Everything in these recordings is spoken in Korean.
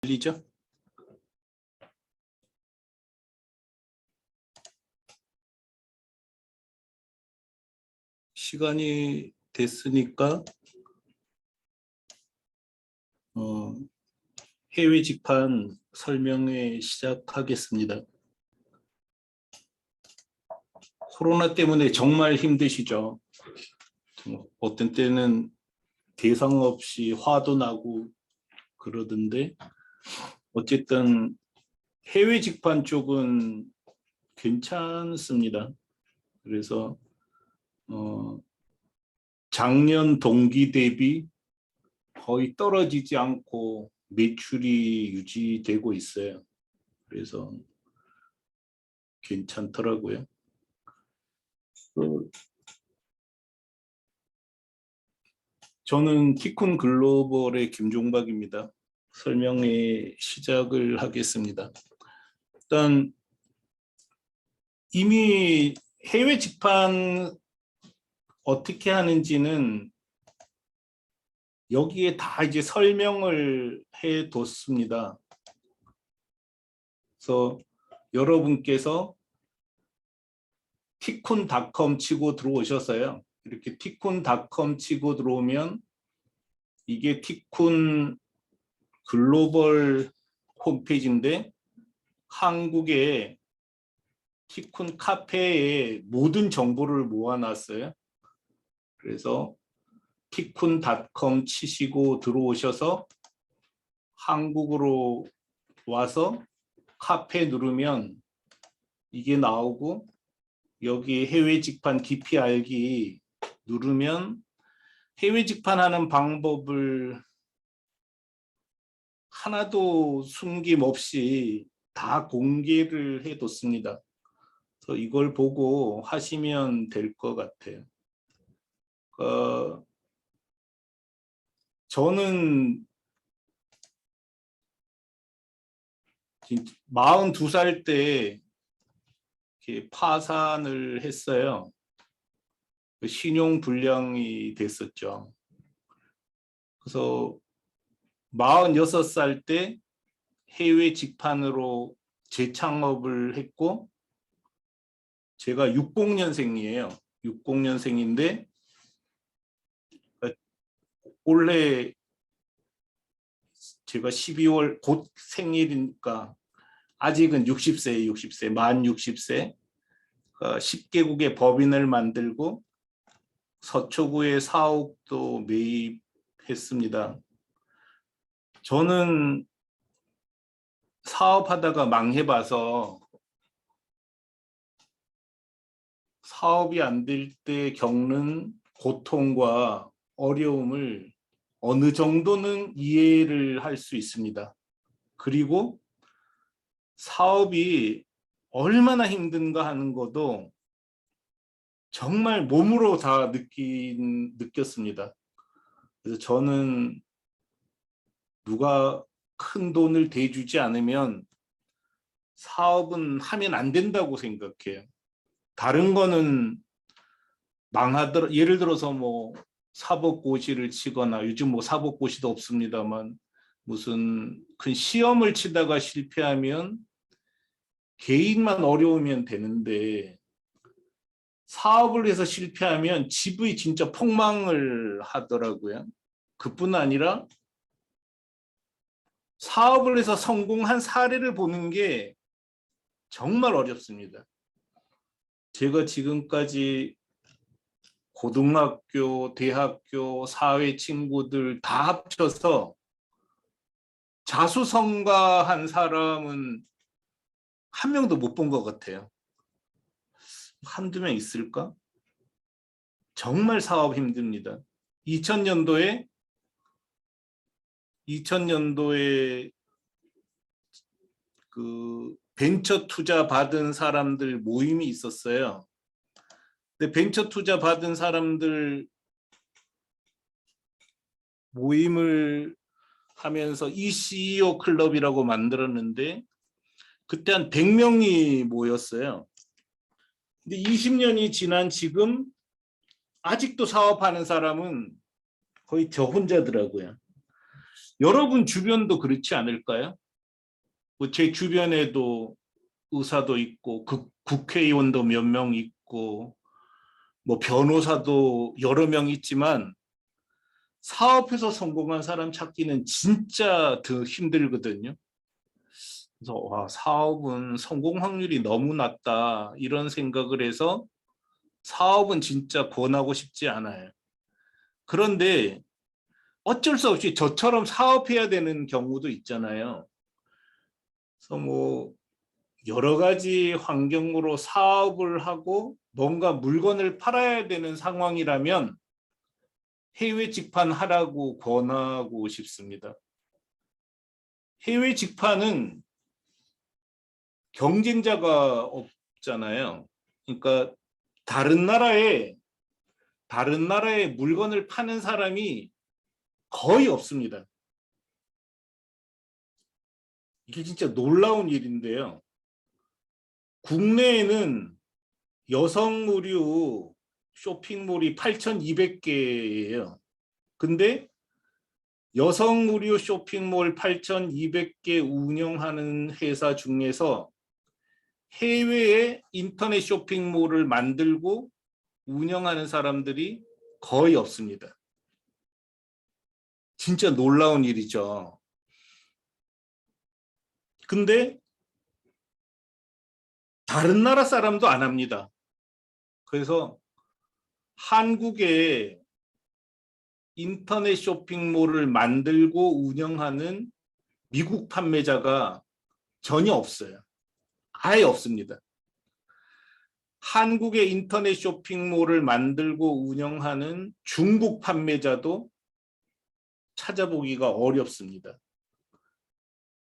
들리죠? 시간이 됐으니까 해외 직판 설명회 시작하겠습니다. 코로나 때문에 정말 힘드시죠? 어떤 때는 대상 없이 화도 나고 그러던데 어쨌든 해외 직판 쪽은 괜찮습니다. 그래서 작년 동기 대비 거의 떨어지지 않고 매출이 유지되고 있어요. 그래서 괜찮더라고요. 저는 티쿤 글로벌의 김종박입니다. 설명회 시작을 하겠습니다. 일단 이미 해외 직판 어떻게 하는지는 여기에 다 이제 설명을 해뒀습니다. 그래서 여러분께서 티쿤닷컴 치고 들어오셔서요. 이렇게 티쿤닷컴 치고 들어오면 이게 티쿤 글로벌 홈페이지인데 한국의 티쿤 카페에 모든 정보를 모아놨어요. 그래서 티쿤닷컴 치시고 들어오셔서 한국으로 와서 카페 누르면 이게 나오고 여기 해외 직판 깊이 알기 누르면 해외 직판하는 방법을 하나도 숨김없이 다 공개를 해뒀습니다. 그래서 이걸 보고 하시면 될 것 같아요. 저는 42살 때 이렇게 파산을 했어요. 신용 불량이 됐었죠. 그래서 46살 때 해외 직판으로 재창업을 했고 제가 60년생이에요. 60년생인데 올해 제가 12월 곧 생일이니까 아직은 60세, 만 60세 10개국의 법인을 만들고 서초구에 사옥도 매입했습니다. 저는 사업하다가 망해봐서 사업이 안 될 때 겪는 고통과 어려움을 어느 정도는 이해를 할 수 있습니다. 그리고 사업이 얼마나 힘든가 하는 것도 정말 몸으로 다 느꼈습니다. 그래서 저는 누가 큰 돈을 대주지 않으면 사업은 하면 안 된다고 생각해요. 다른 거는 망하더라. 예를 들어서 뭐 사법고시를 치거나 요즘 뭐 사법고시도 없습니다만 무슨 큰 시험을 치다가 실패하면 개인만 어려우면 되는데 사업을 해서 실패하면 집이 진짜 폭망을 하더라고요. 그뿐 아니라 사업을 해서 성공한 사례를 보는 게 정말 어렵습니다. 제가 지금까지 고등학교, 대학교, 사회 친구들 다 합쳐서 자수성가한 사람은 한 명도 못 본 것 같아요. 한두 명 있을까? 정말 사업 힘듭니다. 2000년도에 그 벤처 투자 받은 사람들 모임이 있었어요. 근데 벤처 투자 받은 사람들 모임을 하면서 ECEO 클럽이라고 만들었는데 그때 한 100명이 모였어요. 근데 20년이 지난 지금 아직도 사업하는 사람은 거의 저 혼자더라고요. 여러분 주변도 그렇지 않을까요? 뭐 제 주변에도 의사도 있고 국회의원도 몇 명 있고 뭐 변호사도 여러 명 있지만 사업에서 성공한 사람 찾기는 진짜 더 힘들거든요. 그래서 와, 사업은 성공 확률이 너무 낮다 이런 생각을 해서 사업은 진짜 권하고 싶지 않아요. 그런데 어쩔 수 없이 저처럼 사업해야 되는 경우도 있잖아요. 그래서 뭐 여러 가지 환경으로 사업을 하고 뭔가 물건을 팔아야 되는 상황이라면 해외 직판하라고 권하고 싶습니다. 해외 직판은 경쟁자가 없잖아요. 그러니까 다른 나라에 물건을 파는 사람이 거의 없습니다. 이게 진짜 놀라운 일인데요. 국내에는 여성 의류 쇼핑몰이 8,200개예요. 근데 여성 의류 쇼핑몰 8,200개 운영하는 회사 중에서 해외에 인터넷 쇼핑몰을 만들고 운영하는 사람들이 거의 없습니다. 진짜 놀라운 일이죠. 근데 다른 나라 사람도 안 합니다. 그래서 한국에 인터넷 쇼핑몰을 만들고 운영하는 미국 판매자가 전혀 없어요. 아예 없습니다. 한국의 인터넷 쇼핑몰을 만들고 운영하는 중국 판매자도 찾아보기가 어렵습니다.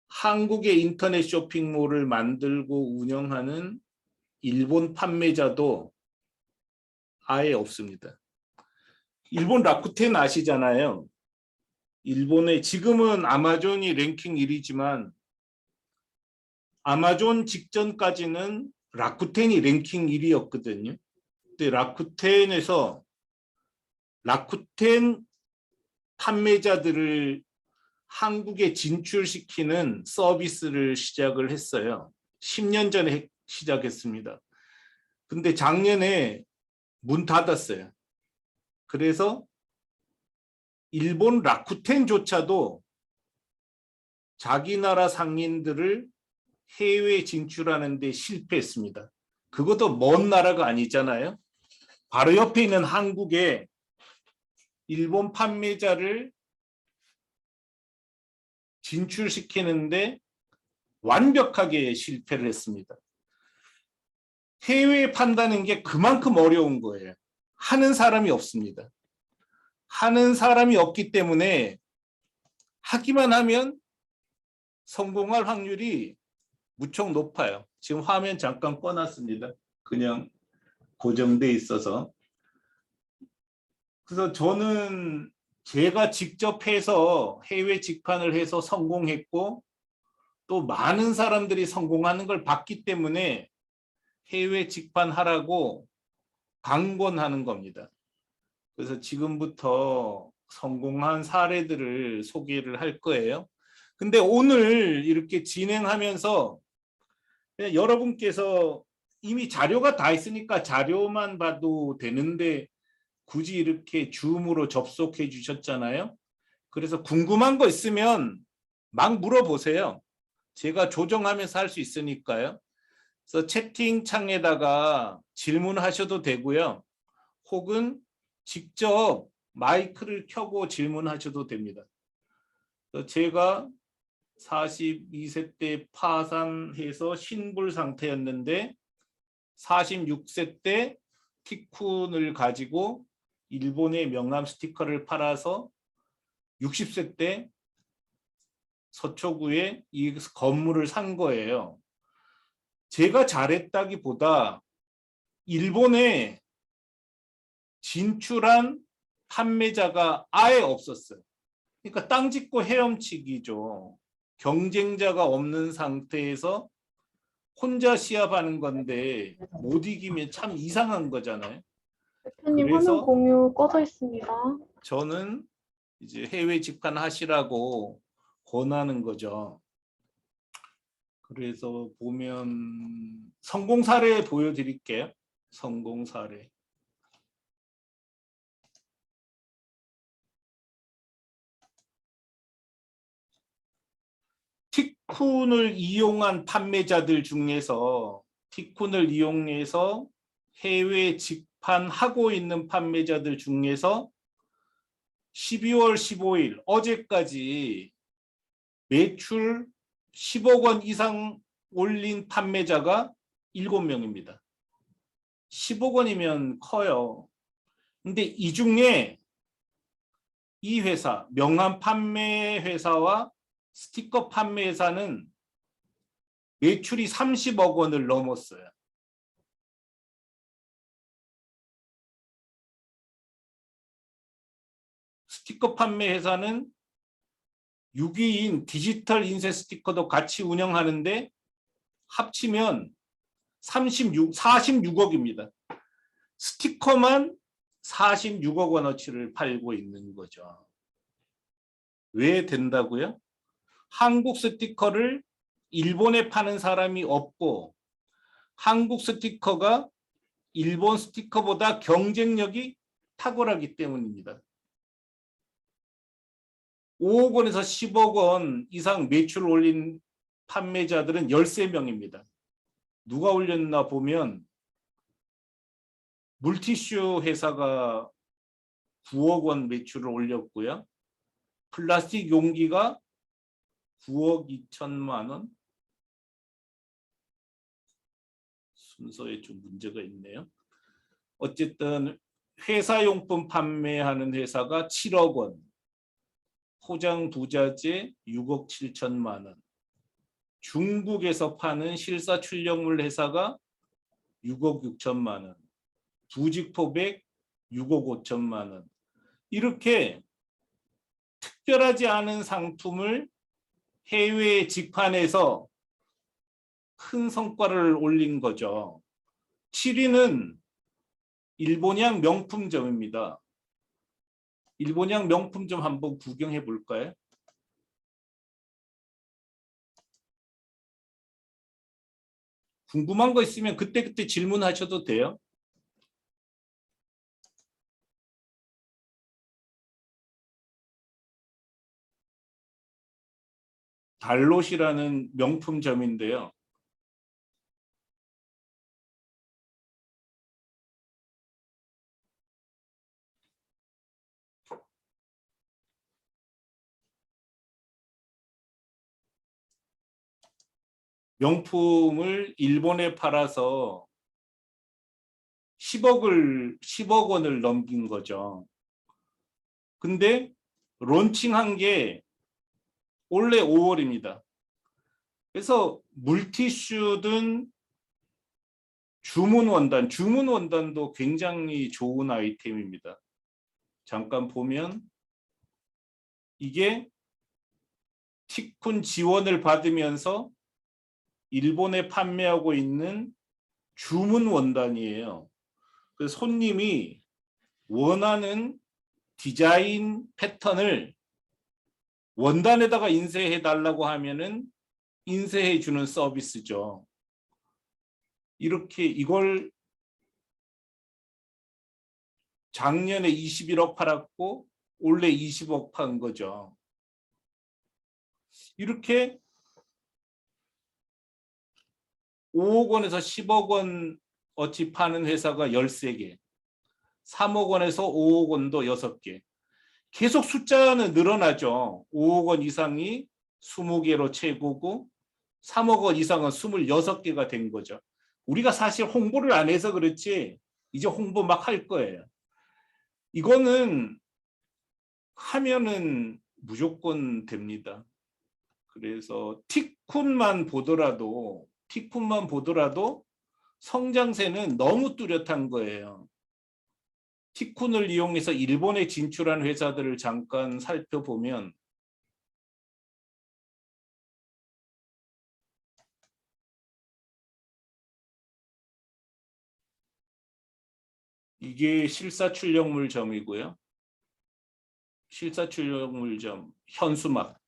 한국의 인터넷 쇼핑몰을 만들고 운영하는 일본 판매자도 아예 없습니다. 일본 라쿠텐 아시잖아요. 일본의 지금은 아마존이 랭킹 1위지만 아마존 직전까지는 라쿠텐이 랭킹 1위였거든요. 근데 라쿠텐에서 라쿠텐 판매자들을 한국에 진출시키는 서비스를 시작을 했어요. 10년 전에 시작했습니다. 근데 작년에 문 닫았어요. 그래서 일본 라쿠텐조차도 자기 나라 상인들을 해외 진출하는 데 실패했습니다. 그것도 먼 나라가 아니잖아요. 바로 옆에 있는 한국에 일본 판매자를 진출시키는데 완벽하게 실패를 했습니다. 해외에 판다는 게 그만큼 어려운 거예요. 하는 사람이 없습니다. 하는 사람이 없기 때문에 하기만 하면 성공할 확률이 무척 높아요. 지금 화면 잠깐 꺼놨습니다. 그냥 고정돼 있어서. 그래서 저는 제가 직접 해서 해외 직판을 해서 성공했고 또 많은 사람들이 성공하는 걸 봤기 때문에 해외 직판하라고 강권하는 겁니다. 그래서 지금부터 성공한 사례들을 소개를 할 거예요. 근데 오늘 이렇게 진행하면서 그냥 여러분께서 이미 자료가 다 있으니까 자료만 봐도 되는데 굳이 이렇게 줌으로 접속해 주셨잖아요. 그래서 궁금한 거 있으면 막 물어보세요. 제가 조정하면서 할 수 있으니까요. 그래서 채팅창에다가 질문하셔도 되고요. 혹은 직접 마이크를 켜고 질문하셔도 됩니다. 제가 42세 때 파산해서 신불 상태였는데 46세 때 티쿤을 가지고 일본의 명함 스티커를 팔아서 60세 때 서초구에 이 건물을 산 거예요. 제가 잘했다기보다 일본에 진출한 판매자가 아예 없었어요. 그러니까 땅 짓고 헤엄치기죠. 경쟁자가 없는 상태에서 혼자 시합하는 건데 못 이기면 참 이상한 거잖아요. 대표님 화면 그래서 공유 꺼져 있습니다. 저는 이제 해외 직판하시라고 권하는 거죠. 그래서 보면 성공 사례 보여드릴게요. 성공 사례. 티쿤을 이용한 판매자들 중에서 티쿤을 이용해서 해외 직판하고 있는 판매자들 중에서 12월 15일 어제까지 매출 10억 원 이상 올린 판매자가 7명입니다. 10억 원이면 커요. 근데 이 중에 이 회사, 명함 판매 회사와 스티커 판매 회사는 매출이 30억 원을 넘었어요. 스티커 판매 회사는 6위인 디지털 인쇄 스티커도 같이 운영하는데 합치면 46억입니다. 스티커만 46억 원어치를 팔고 있는 거죠. 왜 된다고요? 한국 스티커를 일본에 파는 사람이 없고 한국 스티커가 일본 스티커보다 경쟁력이 탁월하기 때문입니다. 5억 원에서 10억 원 이상 매출을 올린 판매자들은 13명입니다. 누가 올렸나 보면 물티슈 회사가 9억 원 매출을 올렸고요. 플라스틱 용기가 9억 2천만 원. 순서에 좀 문제가 있네요. 어쨌든 회사용품 판매하는 회사가 7억 원. 포장 부자재 6억 7천만 원. 중국에서 파는 실사 출력물 회사가 6억 6천만 원. 부직포백 6억 5천만 원. 이렇게 특별하지 않은 상품을 해외 직판해서 큰 성과를 올린 거죠. 7위는 일본향 명품점입니다. 일본향 명품점 한번 구경해 볼까요? 궁금한 거 있으면 그때그때 질문하셔도 돼요. 달롯이라는 명품점인데요. 명품을 일본에 팔아서 10억 원을 넘긴 거죠. 근데 론칭한 게 올해 5월입니다. 그래서 물티슈든 주문 원단도 굉장히 좋은 아이템입니다. 잠깐 보면 이게 티쿤 지원을 받으면서 일본에 판매하고 있는 주문 원단이에요. 그래서 손님이 원하는 디자인 패턴을 원단에다가 인쇄해 달라고 하면은 인쇄해 주는 서비스죠. 이렇게 이걸 작년에 21억 팔았고 올해 20억 판 거죠. 이렇게 5억 원에서 10억 원 어치 파는 회사가 13개, 3억 원에서 5억 원도 6개. 계속 숫자는 늘어나죠. 5억 원 이상이 20개로 최고고 3억 원 이상은 26개가 된 거죠. 우리가 사실 홍보를 안 해서 그렇지 이제 홍보 막 할 거예요. 이거는 하면은 무조건 됩니다. 그래서 티쿤만 보더라도 성장세는 너무 뚜렷한 거예요. 티쿤을 이용해서 일본에 진출한 회사들을 잠깐 살펴보면 이게 실사출력물점이고요. 실사출력물점, 현수막.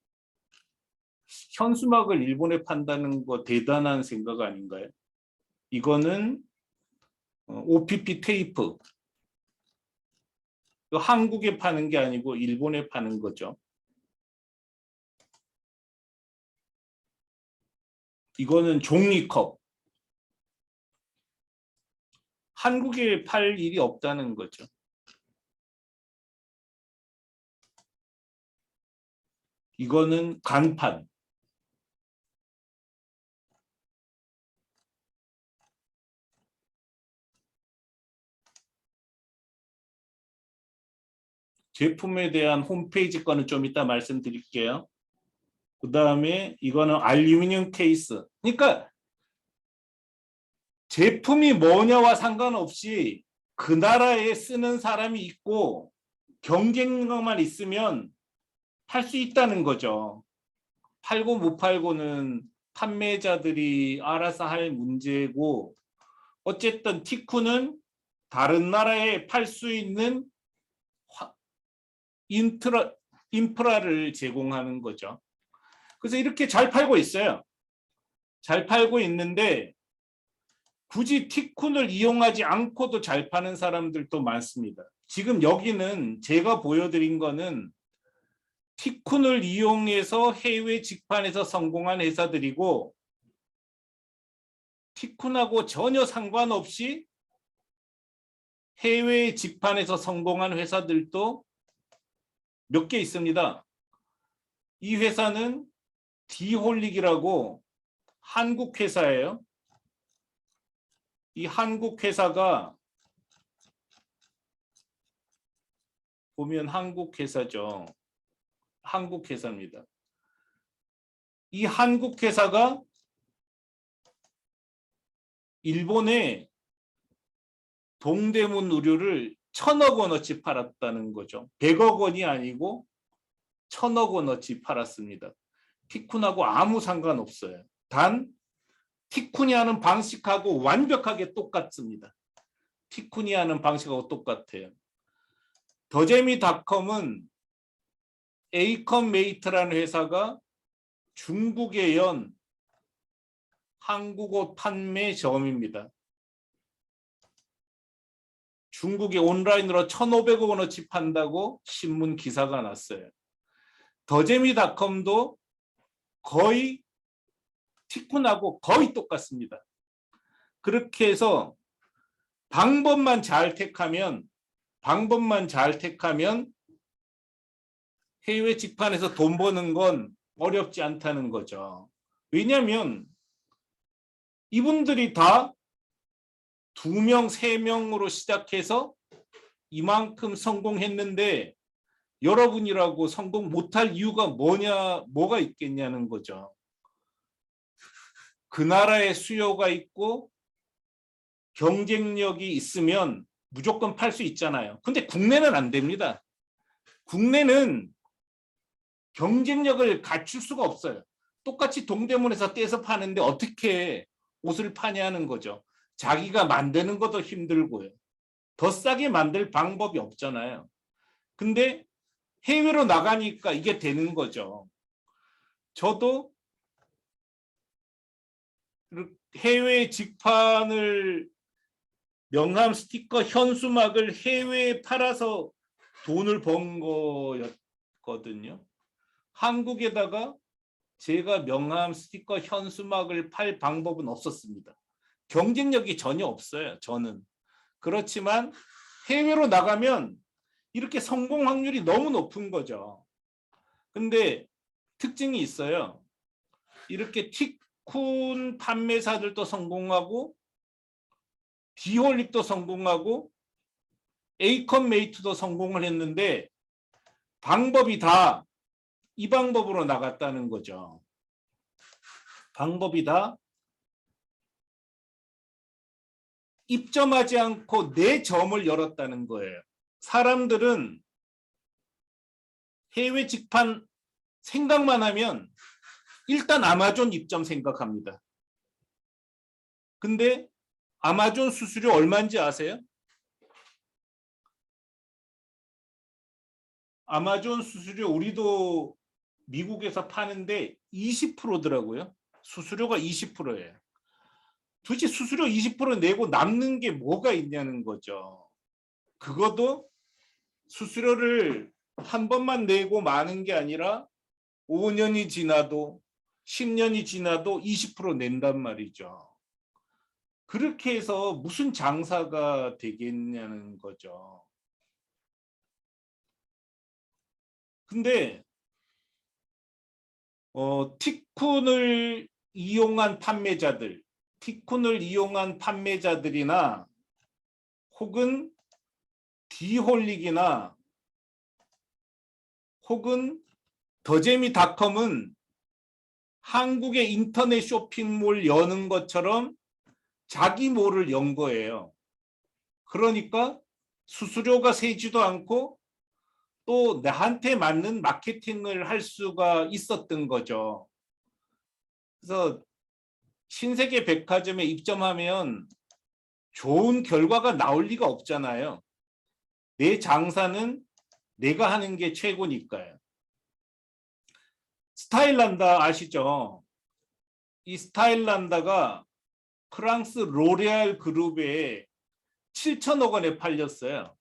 현수막을 일본에 판다는 거 대단한 생각 아닌가요? 이거는 OPP 테이프. 한국에 파는 게 아니고 일본에 파는 거죠. 이거는 종이컵. 한국에 팔 일이 없다는 거죠. 이거는 간판. 제품에 대한 홈페이지 거는 좀 이따 말씀드릴게요. 그 다음에 이거는 알루미늄 케이스. 그러니까 제품이 뭐냐와 상관없이 그 나라에 쓰는 사람이 있고 경쟁력만 있으면 팔 수 있다는 거죠. 팔고 못 팔고는 판매자들이 알아서 할 문제고, 어쨌든 티쿠는 다른 나라에 팔 수 있는 인프라를 제공하는 거죠. 그래서 이렇게 잘 팔고 있어요. 잘 팔고 있는데 굳이 티쿤을 이용하지 않고도 잘 파는 사람들도 많습니다. 지금 여기는 제가 보여드린 거는 티쿤을 이용해서 해외 직판에서 성공한 회사들이고, 티쿤하고 전혀 상관없이 해외 직판에서 성공한 회사들도 몇 개 있습니다. 이 회사는 디홀릭이라고 한국 회사예요. 이 한국 회사가 보면 한국 회사죠. 한국 회사입니다. 이 한국 회사가 일본에 동대문 의류를 1,000억 원어치 팔았다는 거죠. 100억 원이 아니고 1,000억 원어치 팔았습니다. 티쿤하고 아무 상관없어요. 단 티쿤이 하는 방식하고 완벽하게 똑같습니다. 티쿤이 하는 방식하고 똑같아요. 더재미닷컴은 에이컨메이트라는 회사가 중국에 연 한국 옷 판매점입니다. 중국에 온라인으로 1,500억 원어치 판다고 신문 기사가 났어요. 더재미닷컴도 거의 티쿤하고 거의 똑같습니다. 그렇게 해서 방법만 잘 택하면 해외 직판에서 돈 버는 건 어렵지 않다는 거죠. 왜냐하면 이분들이 다 2명, 3명으로 시작해서 이만큼 성공했는데 여러분이라고 성공 못할 이유가 뭐가 있겠냐는 거죠. 그 나라에 수요가 있고 경쟁력이 있으면 무조건 팔 수 있잖아요. 근데 국내는 안 됩니다. 국내는 경쟁력을 갖출 수가 없어요. 똑같이 동대문에서 떼서 파는데 어떻게 옷을 파냐는 거죠. 자기가 만드는 것도 힘들고요. 더 싸게 만들 방법이 없잖아요. 근데 해외로 나가니까 이게 되는 거죠. 저도 해외 직판을 명함 스티커 현수막을 해외에 팔아서 돈을 번 거였거든요. 한국에다가 제가 명함 스티커 현수막을 팔 방법은 없었습니다. 경쟁력이 전혀 없어요. 저는. 그렇지만 해외로 나가면 이렇게 성공 확률이 너무 높은 거죠. 근데 특징이 있어요. 이렇게 티쿤 판매사들도 성공하고 디홀릭도 성공하고 에이컨메이트도 성공을 했는데 방법이 다 이 방법으로 나갔다는 거죠. 방법이 다 입점하지 않고 내 점을 열었다는 거예요. 사람들은 해외 직판 생각만 하면 일단 아마존 입점 생각합니다. 근데 아마존 수수료 얼마인지 아세요? 아마존 수수료 우리도 미국에서 파는데 20%더라고요. 수수료가 20%예요. 도대체 수수료 20% 내고 남는 게 뭐가 있냐는 거죠. 그것도 수수료를 한 번만 내고 마는 게 아니라 5년이 지나도 10년이 지나도 20% 낸단 말이죠. 그렇게 해서 무슨 장사가 되겠냐는 거죠. 근데 티쿤을 이용한 판매자들, 티쿤을 이용한 판매자들이나 혹은 디홀릭이나 혹은 더재미닷컴은 한국의 인터넷 쇼핑몰 여는 것처럼 자기 몰을 연 거예요. 그러니까 수수료가 세지도 않고 또 나한테 맞는 마케팅을 할 수가 있었던 거죠. 그래서 신세계 백화점에 입점하면 좋은 결과가 나올 리가 없잖아요. 내 장사는 내가 하는 게 최고니까요. 스타일란다 아시죠? 이 스타일란다가 프랑스 로레알 그룹에 7천억 원에 팔렸어요.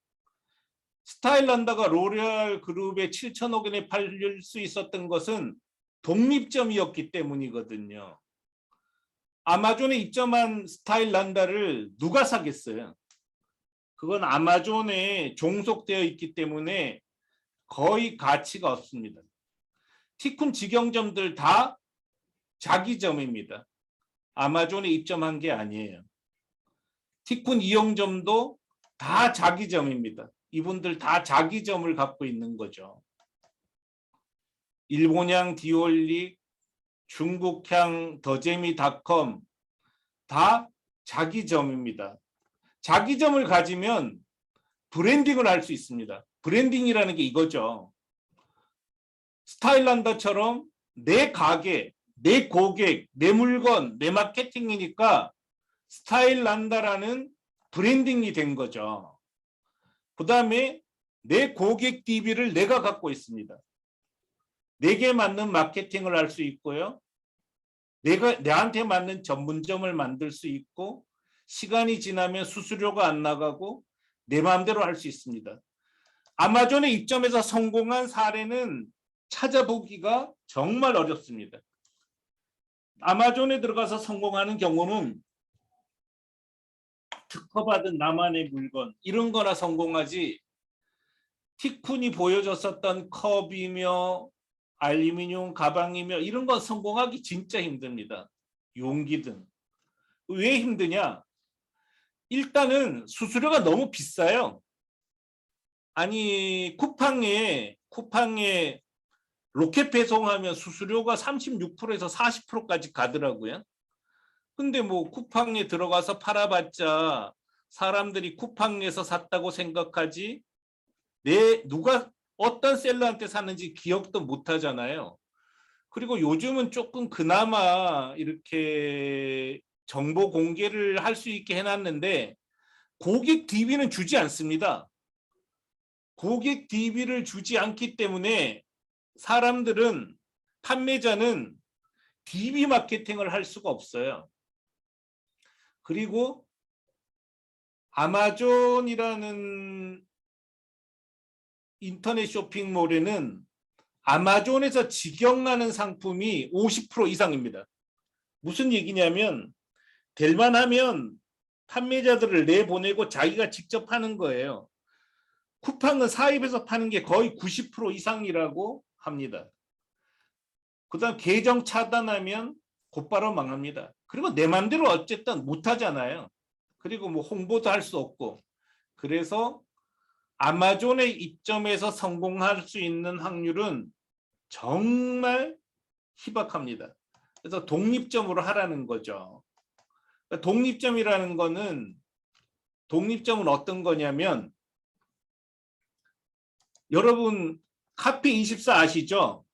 스타일란다가 로레알 그룹에 7천억 원에 팔릴 수 있었던 것은 독립점이었기 때문이거든요. 아마존에 입점한 스타일란다를 누가 사겠어요? 그건 아마존에 종속되어 있기 때문에 거의 가치가 없습니다. 티쿤 직영점들 다 자기 점입니다. 아마존에 입점한 게 아니에요. 티쿤 이용점도 다 자기 점입니다. 이분들 다 자기 점을 갖고 있는 거죠. 일본향 디올릭, 중국향 더재미닷컴 다 자기 점입니다. 자기 점을 가지면 브랜딩을 할 수 있습니다. 브랜딩이라는 게 이거죠. 스타일란다처럼 내 가게, 내 고객, 내 물건, 내 마케팅이니까 스타일란다라는 브랜딩이 된 거죠. 그 다음에 내 고객 DB를 내가 갖고 있습니다. 내게 맞는 마케팅을 할 수 있고요. 내한테 맞는 전문점을 만들 수 있고 시간이 지나면 수수료가 안 나가고 내 마음대로 할 수 있습니다. 아마존에 입점해서 성공한 사례는 찾아보기가 정말 어렵습니다. 아마존에 들어가서 성공하는 경우는 특허받은 나만의 물건 이런 거나 성공하지 티쿤이 보여줬었던 컵이며 알루미늄 가방이며 이런 건 성공하기 진짜 힘듭니다. 용기든. 왜 힘드냐? 일단은 수수료가 너무 비싸요. 아니 쿠팡에 로켓 배송하면 수수료가 36%에서 40%까지 가더라고요. 근데 뭐 쿠팡에 들어가서 팔아봤자 사람들이 쿠팡에서 샀다고 생각하지 누가 어떤 셀러한테 샀는지 기억도 못 하잖아요. 그리고 요즘은 조금 그나마 이렇게 정보 공개를 할 수 있게 해놨는데 고객 DB는 주지 않습니다. 고객 DB를 주지 않기 때문에 사람들은 판매자는 DB 마케팅을 할 수가 없어요. 그리고 아마존이라는 인터넷 쇼핑몰에는 아마존에서 직영하는 상품이 50% 이상입니다. 무슨 얘기냐면 될만 하면 판매자들을 내보내고 자기가 직접 하는 거예요. 쿠팡은 사입에서 파는 게 거의 90% 이상이라고 합니다. 그 다음 계정 차단하면 곧바로 망합니다. 그리고 내 맘대로 어쨌든 못하잖아요. 그리고 뭐 홍보도 할 수 없고. 그래서 아마존에 입점해서 성공할 수 있는 확률은 정말 희박합니다. 그래서 독립점으로 하라는 거죠. 독립점이라는 거는 독립점은 어떤 거냐면 여러분 카페24 아시죠?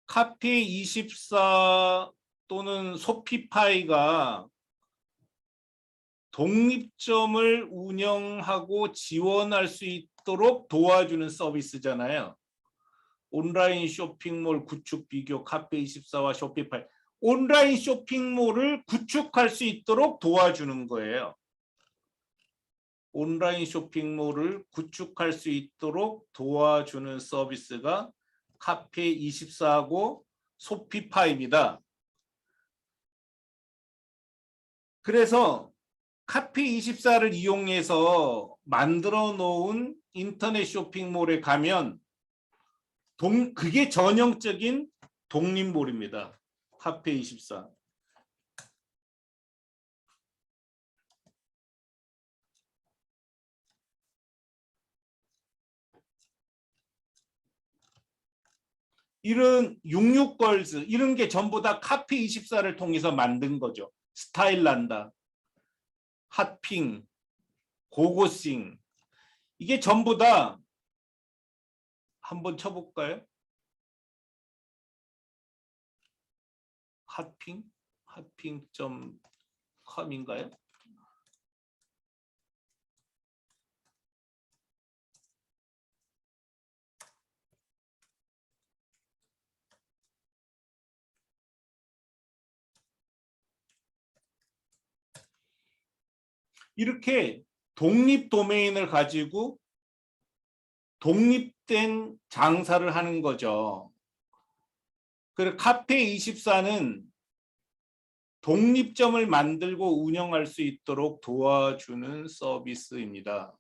카페24 또는 소피파이가 독립점을 운영하고 지원할 수 있도록 도와주는 서비스잖아요. 온라인 쇼핑몰 구축 비교 카페24와 쇼피파이. 온라인 쇼핑몰을 구축할 수 있도록 도와주는 거예요. 온라인 쇼핑몰을 구축할 수 있도록 도와주는 서비스가 카페24하고 쇼피파이입니다. 그래서 카페24를 이용해서 만들어 놓은 인터넷 쇼핑몰에 가면 그게 전형적인 독립몰입니다. 카페24. 이런 66걸즈 이런 게 전부 다 카페24를 통해서 만든 거죠. 스타일란다, 핫핑, 고고싱 이게 전부 다 한번 쳐볼까요? 핫핑.com인가요? 이렇게 독립 도메인을 가지고 독립된 장사를 하는 거죠. 그리고 카페24는 독립점을 만들고 운영할 수 있도록 도와주는 서비스입니다.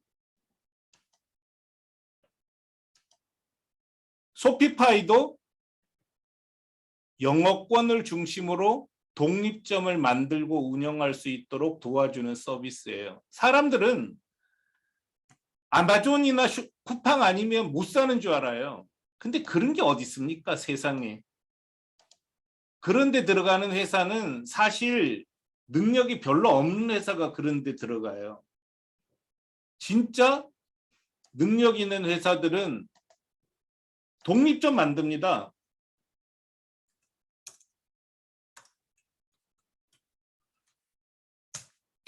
쇼피파이도 영어권을 중심으로 독립점을 만들고 운영할 수 있도록 도와주는 서비스예요. 사람들은 아마존이나 쿠팡 아니면 못 사는 줄 알아요. 근데 그런 게 어디 있습니까, 세상에. 그런 데 들어가는 회사는 사실 능력이 별로 없는 회사가 그런 데 들어가요. 진짜 능력 있는 회사들은 독립점 만듭니다.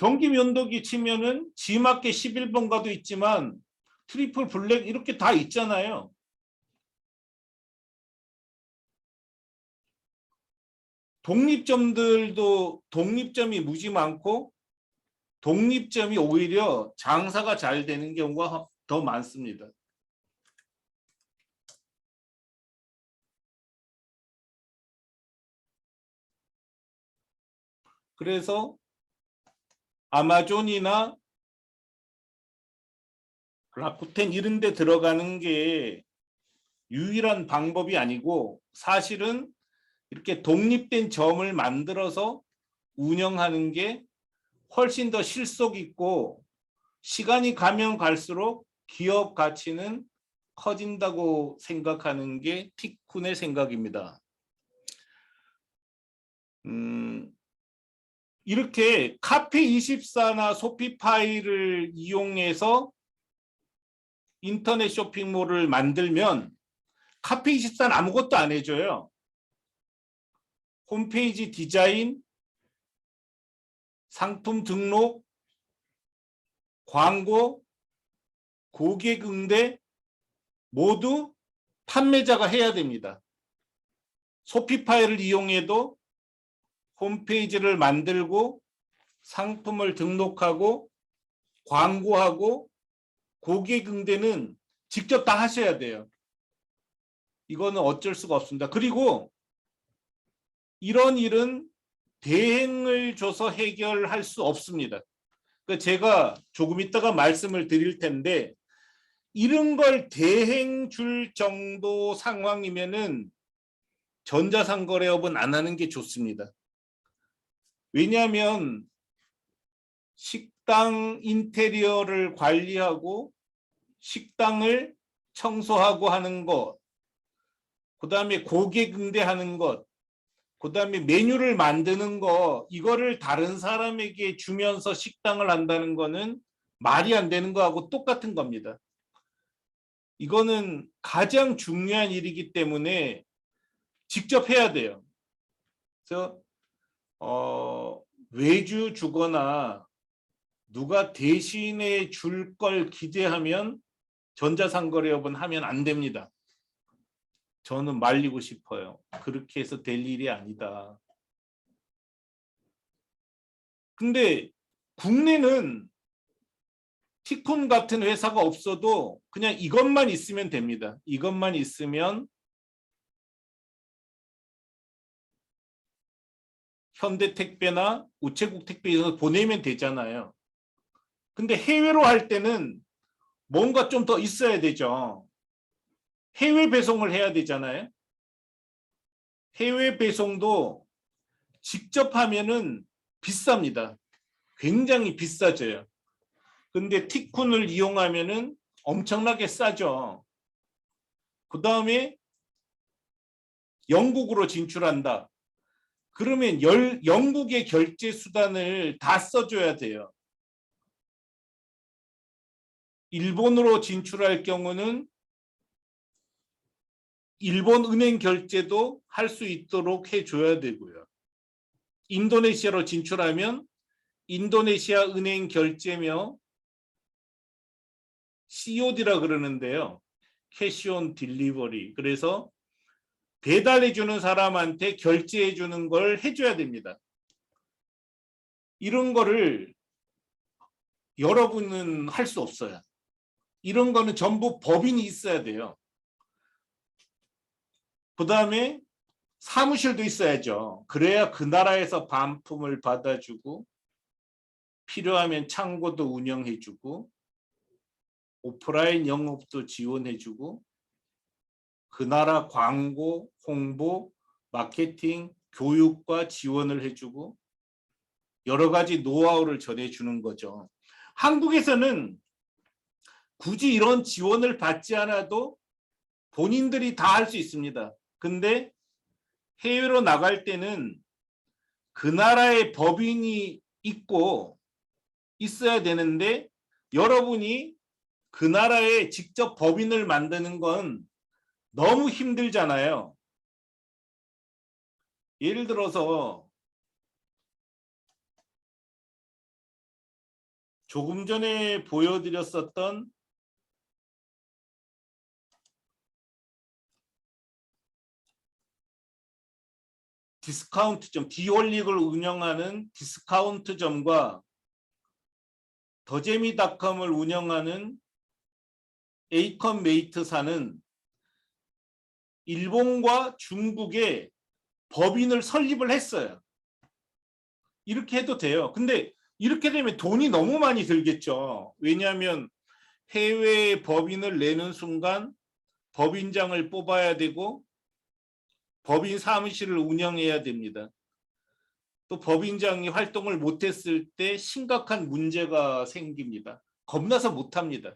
경기 면도기 치면은 G마켓 11번가도 있지만 트리플 블랙 이렇게 다 있잖아요. 독립점들도 독립점이 무지 많고 독립점이 오히려 장사가 잘 되는 경우가 더 많습니다. 그래서 아마존이나 라쿠텐 이런 데 들어가는 게 유일한 방법이 아니고 사실은 이렇게 독립된 점을 만들어서 운영하는 게 훨씬 더 실속 있고 시간이 가면 갈수록 기업 가치는 커진다고 생각하는 게 티쿤의 생각입니다. 이렇게 카페24나 쇼피파이를 이용해서 인터넷 쇼핑몰을 만들면 카페24는 아무것도 안 해줘요. 홈페이지 디자인, 상품 등록, 광고, 고객 응대 모두 판매자가 해야 됩니다. 쇼피파이를 이용해도 홈페이지를 만들고 상품을 등록하고 광고하고 고객 응대는 직접 다 하셔야 돼요. 이거는 어쩔 수가 없습니다. 그리고 이런 일은 대행을 줘서 해결할 수 없습니다. 제가 조금 이따가 말씀을 드릴 텐데 이런 걸 대행 줄 정도 상황이면은 전자상거래업은 안 하는 게 좋습니다. 왜냐하면 식당 인테리어를 관리하고 식당을 청소하고 하는 것, 그 다음에 고객 응대하는 것, 그 다음에 메뉴를 만드는 거, 이거를 다른 사람에게 주면서 식당을 한다는 거는 말이 안 되는 거하고 똑같은 겁니다. 이거는 가장 중요한 일이기 때문에 직접 해야 돼요. 그래서 외주 주거나 누가 대신해 줄 걸 기대하면 전자상거래업은 하면 안 됩니다. 저는 말리고 싶어요. 그렇게 해서 될 일이 아니다. 근데 국내는 티콘 같은 회사가 없어도 그냥 이것만 있으면 됩니다. 이것만 있으면 현대택배나 우체국 택배에서 보내면 되잖아요. 근데 해외로 할 때는 뭔가 좀 더 있어야 되죠. 해외 배송을 해야 되잖아요. 해외 배송도 직접 하면은 비쌉니다. 굉장히 비싸져요. 근데 티쿤을 이용하면은 엄청나게 싸죠. 그 다음에 영국으로 진출한다. 그러면 영국의 결제 수단을 다 써줘야 돼요. 일본으로 진출할 경우는 일본 은행 결제도 할 수 있도록 해줘야 되고요. 인도네시아로 진출하면 인도네시아 은행 결제며 COD라 그러는데요. 캐시 온 딜리버리. 그래서 배달해주는 사람한테 결제해주는 걸 해줘야 됩니다. 이런 거를 여러분은 할 수 없어요. 이런 거는 전부 법인이 있어야 돼요. 그 다음에 사무실도 있어야죠. 그래야 그 나라에서 반품을 받아주고 필요하면 창고도 운영해주고 오프라인 영업도 지원해주고 그 나라 광고, 홍보, 마케팅, 교육과 지원을 해주고 여러 가지 노하우를 전해주는 거죠. 한국에서는 굳이 이런 지원을 받지 않아도 본인들이 다 할 수 있습니다. 근데 해외로 나갈 때는 그 나라의 법인이 있고 있어야 되는데 여러분이 그 나라에 직접 법인을 만드는 건 너무 힘들잖아요. 예를 들어서 조금 전에 보여드렸었던 디스카운트점, 디홀릭을 운영하는 디스카운트점과 더재미닷컴을 운영하는 에이컨메이트사는 일본과 중국에 법인을 설립을 했어요. 이렇게 해도 돼요. 근데 이렇게 되면 돈이 너무 많이 들겠죠. 왜냐하면 해외에 법인을 내는 순간 법인장을 뽑아야 되고 법인 사무실을 운영해야 됩니다. 또 법인장이 활동을 못했을 때 심각한 문제가 생깁니다. 겁나서 못합니다.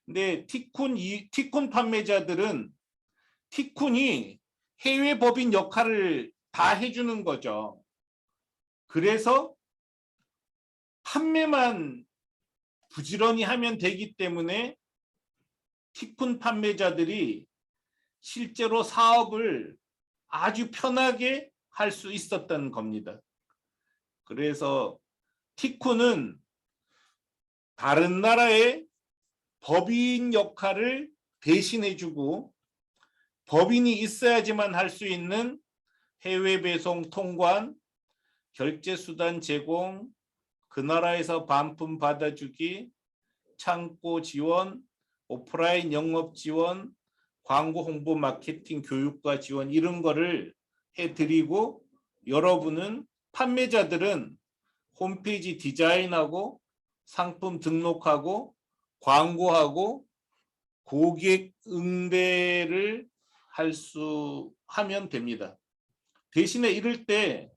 근데 티콘 판매자들은 티콘이 해외 법인 역할을 다 해주는 거죠. 그래서 판매만 부지런히 하면 되기 때문에 티콘 판매자들이 실제로 사업을 아주 편하게 할 수 있었던 겁니다. 그래서 티콘은 다른 나라의 법인 역할을 대신해주고 법인이 있어야지만 할 수 있는 해외 배송 통관, 결제 수단 제공, 그 나라에서 반품 받아주기, 창고 지원, 오프라인 영업 지원, 광고 홍보 마케팅 교육과 지원 이런 거를 해드리고 여러분은 판매자들은 홈페이지 디자인하고 상품 등록하고 광고하고 고객 응대를 하면 됩니다. 대신에 이럴 때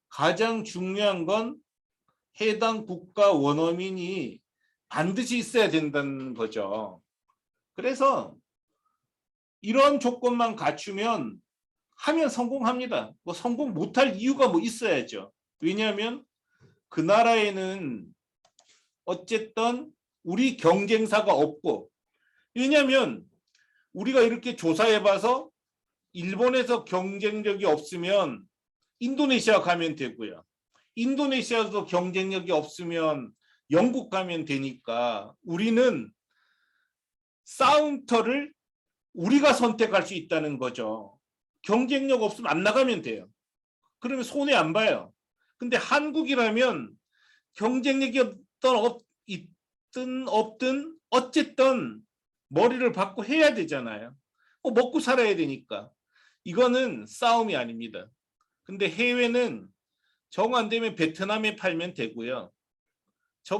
가장 중요한 건 해당 국가 원어민이 반드시 있어야 된다는 거죠. 그래서 이런 조건만 갖추면 하면 성공합니다. 뭐 성공 못할 이유가 뭐 있어야죠. 왜냐하면 그 나라에는 어쨌든 우리 경쟁사가 없고 왜냐하면 우리가 이렇게 조사해봐서 일본에서 경쟁력이 없으면 인도네시아 가면 되고요. 인도네시아도 경쟁력이 없으면 영국 가면 되니까 우리는 싸움터를 우리가 선택할 수 있다는 거죠. 경쟁력 없으면 안 나가면 돼요. 그러면 손해 안 봐요. 근데 한국이라면 경쟁력이 있든 없든 어쨌든 머리를 받고 해야 되잖아요. 먹고 살아야 되니까. 이거는 싸움이 아닙니다. 근데 해외는 정 안 되면 베트남에 팔면 되고요.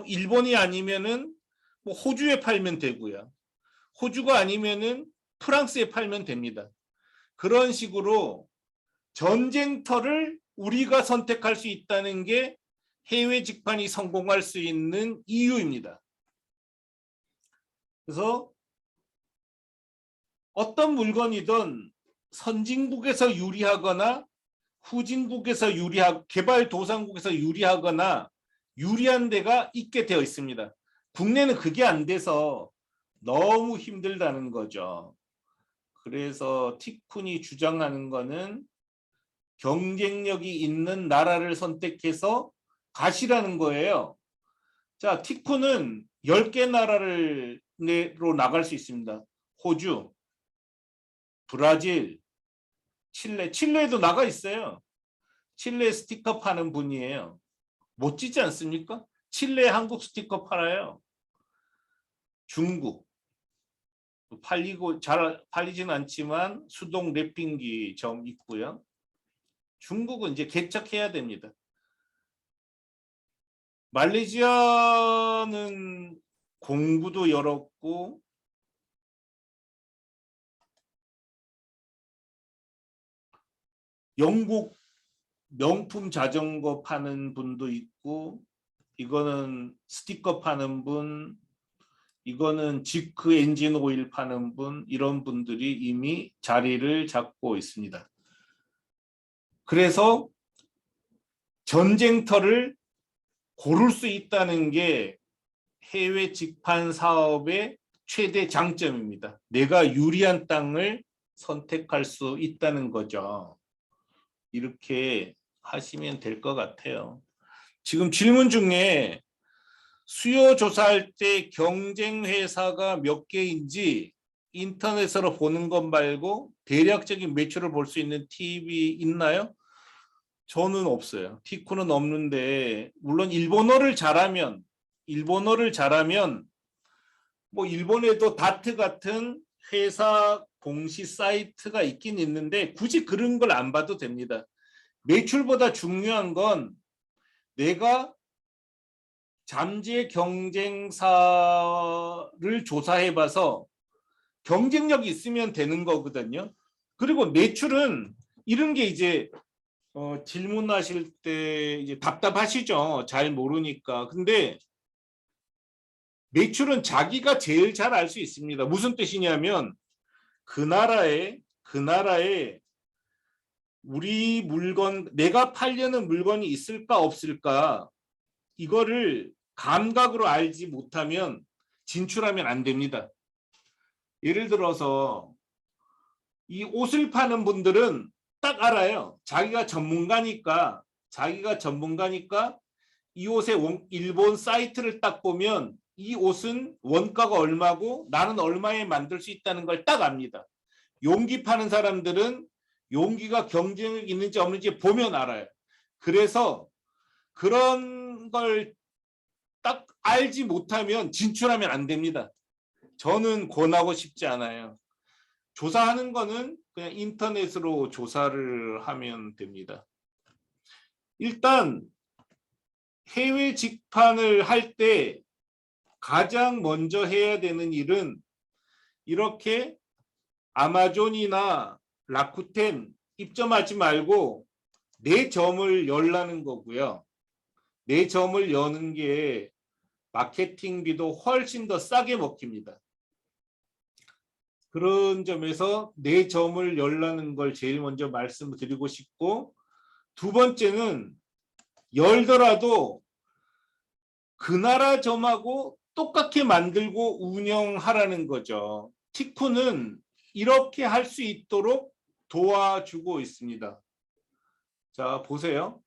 일본이 아니면은 뭐 호주에 팔면 되고요. 호주가 아니면은 프랑스에 팔면 됩니다. 그런 식으로 전쟁터를 우리가 선택할 수 있다는 게 해외 직판이 성공할 수 있는 이유입니다. 그래서 어떤 물건이든 선진국에서 유리하거나 후진국에서 개발도상국에서 유리하거나 유리한 데가 있게 되어 있습니다. 국내는 그게 안 돼서 너무 힘들다는 거죠. 그래서 티쿤이 주장하는 거는 경쟁력이 있는 나라를 선택해서 가시라는 거예요. 자, 티쿤은 10개 나라로 나갈 수 있습니다. 호주, 브라질, 칠레에도 나가 있어요. 칠레 스티커 파는 분이에요. 멋지지 않습니까? 칠레 한국 스티커 팔아요. 중국 잘 팔리진 않지만 수동 랩핑기 점 있고요. 중국은 이제 개척해야 됩니다. 말레이시아는 공구도 열었고 영국 명품 자전거 파는 분도 있고 이거는 스티커 파는 분, 이거는 지크 엔진 오일 파는 분, 이런 분들이 이미 자리를 잡고 있습니다. 그래서 전쟁터를 고를 수 있다는 게 해외 직판 사업의 최대 장점입니다. 내가 유리한 땅을 선택할 수 있다는 거죠. 이렇게 하시면 될 것 같아요. 지금 질문 중에 수요 조사할 때 경쟁 회사가 몇 개인지 인터넷으로 보는 것 말고 대략적인 매출을 볼 수 있는 팁이 있나요? 저는 없어요. 티쿠는 없는데 물론 일본어를 잘하면 뭐 일본에도 다트 같은 회사 공시 사이트가 있긴 있는데 굳이 그런 걸 안 봐도 됩니다. 매출보다 중요한 건 내가 잠재 경쟁사를 조사해봐서 경쟁력이 있으면 되는 거거든요. 그리고 매출은 이런 게 이제 질문하실 때 이제 답답하시죠. 잘 모르니까. 근데 매출은 자기가 제일 잘 알 수 있습니다. 무슨 뜻이냐면 그 나라에 우리 물건, 내가 팔려는 물건이 있을까 없을까 이거를 감각으로 알지 못하면 진출하면 안 됩니다. 예를 들어서 이 옷을 파는 분들은 딱 알아요. 자기가 전문가니까 이 옷의 일본 사이트를 딱 보면 이 옷은 원가가 얼마고 나는 얼마에 만들 수 있다는 걸 딱 압니다. 용기 파는 사람들은 용기가 경쟁력이 있는지 없는지 보면 알아요. 그래서 그런 걸 딱 알지 못하면 진출하면 안 됩니다. 저는 권하고 싶지 않아요. 조사하는 거는 그냥 인터넷으로 조사를 하면 됩니다. 일단 해외 직판을 할 때 가장 먼저 해야 되는 일은 이렇게 아마존이나 라쿠텐 입점하지 말고 내 점을 열라는 거고요. 내 점을 여는 게 마케팅비도 훨씬 더 싸게 먹힙니다. 그런 점에서 내 점을 열라는 걸 제일 먼저 말씀드리고 싶고, 두 번째는 열더라도 그 나라 점하고 똑같게 만들고 운영하라는 거죠. 티쿠는 이렇게 할 수 있도록 도와주고 있습니다. 자, 보세요.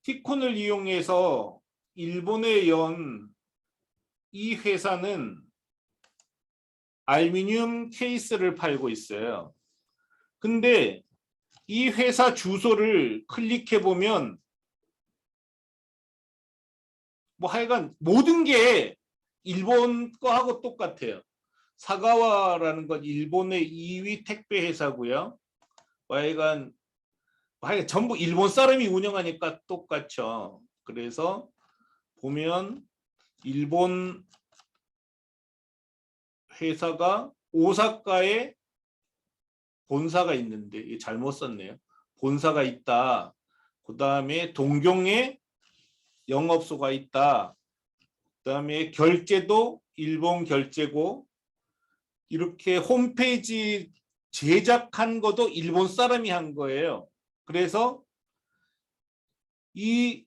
티콘을 이용해서 일본에 연 이 회사는 알루미늄 케이스를 팔고 있어요. 근데 이 회사 주소를 클릭해 보면 뭐 하여간 모든 게 일본 거하고 똑같아요. 사가와라는 건 일본의 2위 택배 회사고요. 하여간 전부 일본 사람이 운영하니까 똑같죠. 그래서 보면 일본 회사가 오사카에 본사가 있는데 잘못 썼네요. 본사가 있다. 그 다음에 동경에 영업소가 있다. 그 다음에 결제도 일본 결제고, 이렇게 홈페이지 제작한 것도 일본 사람이 한 거예요. 그래서 이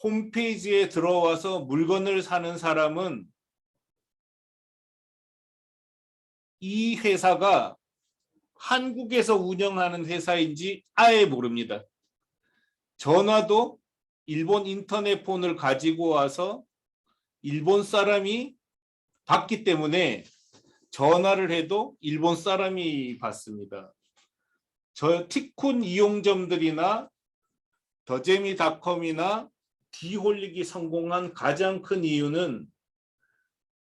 홈페이지에 들어와서 물건을 사는 사람은 이 회사가 한국에서 운영하는 회사인지 아예 모릅니다. 전화도 일본 인터넷 폰을 가지고 와서 일본 사람이 받기 때문에 전화를 해도 일본 사람이 받습니다. 저 티쿤 이용점들이나 더재미닷컴이나 디홀릭이 성공한 가장 큰 이유는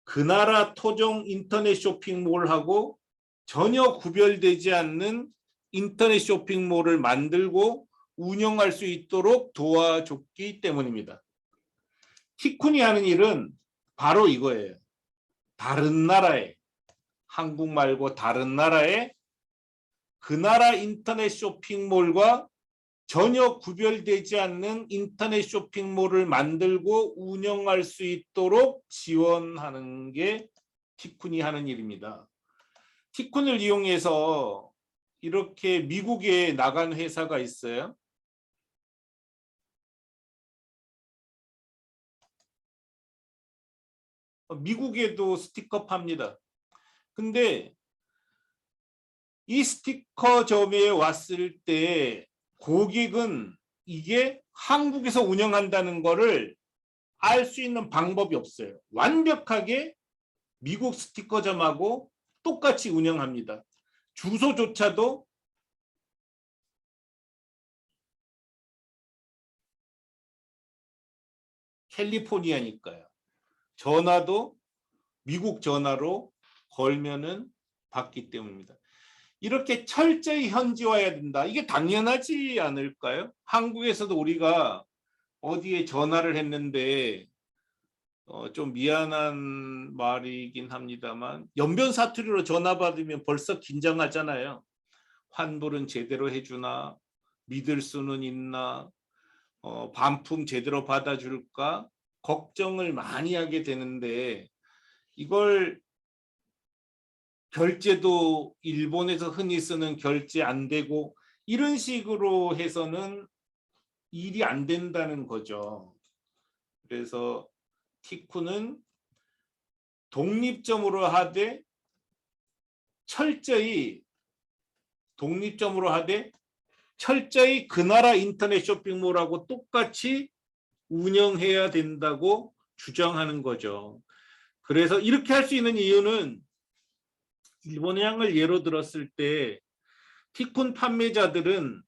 그 나라 토종 인터넷 쇼핑몰하고 전혀 구별되지 않는 인터넷 쇼핑몰을 만들고 운영할 수 있도록 도와줬기 때문입니다. 티쿤이 하는 일은 바로 이거예요. 다른 나라에, 한국 말고 다른 나라에 그 나라 인터넷 쇼핑몰과 전혀 구별되지 않는 인터넷 쇼핑몰을 만들고 운영할 수 있도록 지원하는 게 티쿤이 하는 일입니다. 티쿤을 이용해서 이렇게 미국에 나간 회사가 있어요. 미국에도 스티커 팝니다. 근데 이 스티커점에 왔을 때 고객은 이게 한국에서 운영한다는 거를 알 수 있는 방법이 없어요. 완벽하게 미국 스티커점하고 똑같이 운영합니다. 주소조차도 캘리포니아니까요. 전화도 미국 전화로 걸면은 받기 때문입니다. 이렇게 철저히 현지화해야 된다. 이게 당연하지 않을까요? 한국에서도 우리가 어디에 전화를 했는데 좀 미안한 말이긴 합니다만 연변 사투리로 전화 받으면 벌써 긴장하잖아요. 환불은 제대로 해주나, 믿을 수는 있나, 반품 제대로 받아줄까 걱정을 많이 하게 되는데, 이걸 결제도 일본에서 흔히 쓰는 결제 안 되고 이런 식으로 해서는 일이 안 된다는 거죠. 그래서 티쿤은 독립점으로 하되 철저히 그 나라 인터넷 쇼핑몰하고 똑같이 운영해야 된다고 주장하는 거죠. 그래서 이렇게 할 수 있는 이유는 일본향을 예로 들었을 때 티쿤 판매자들은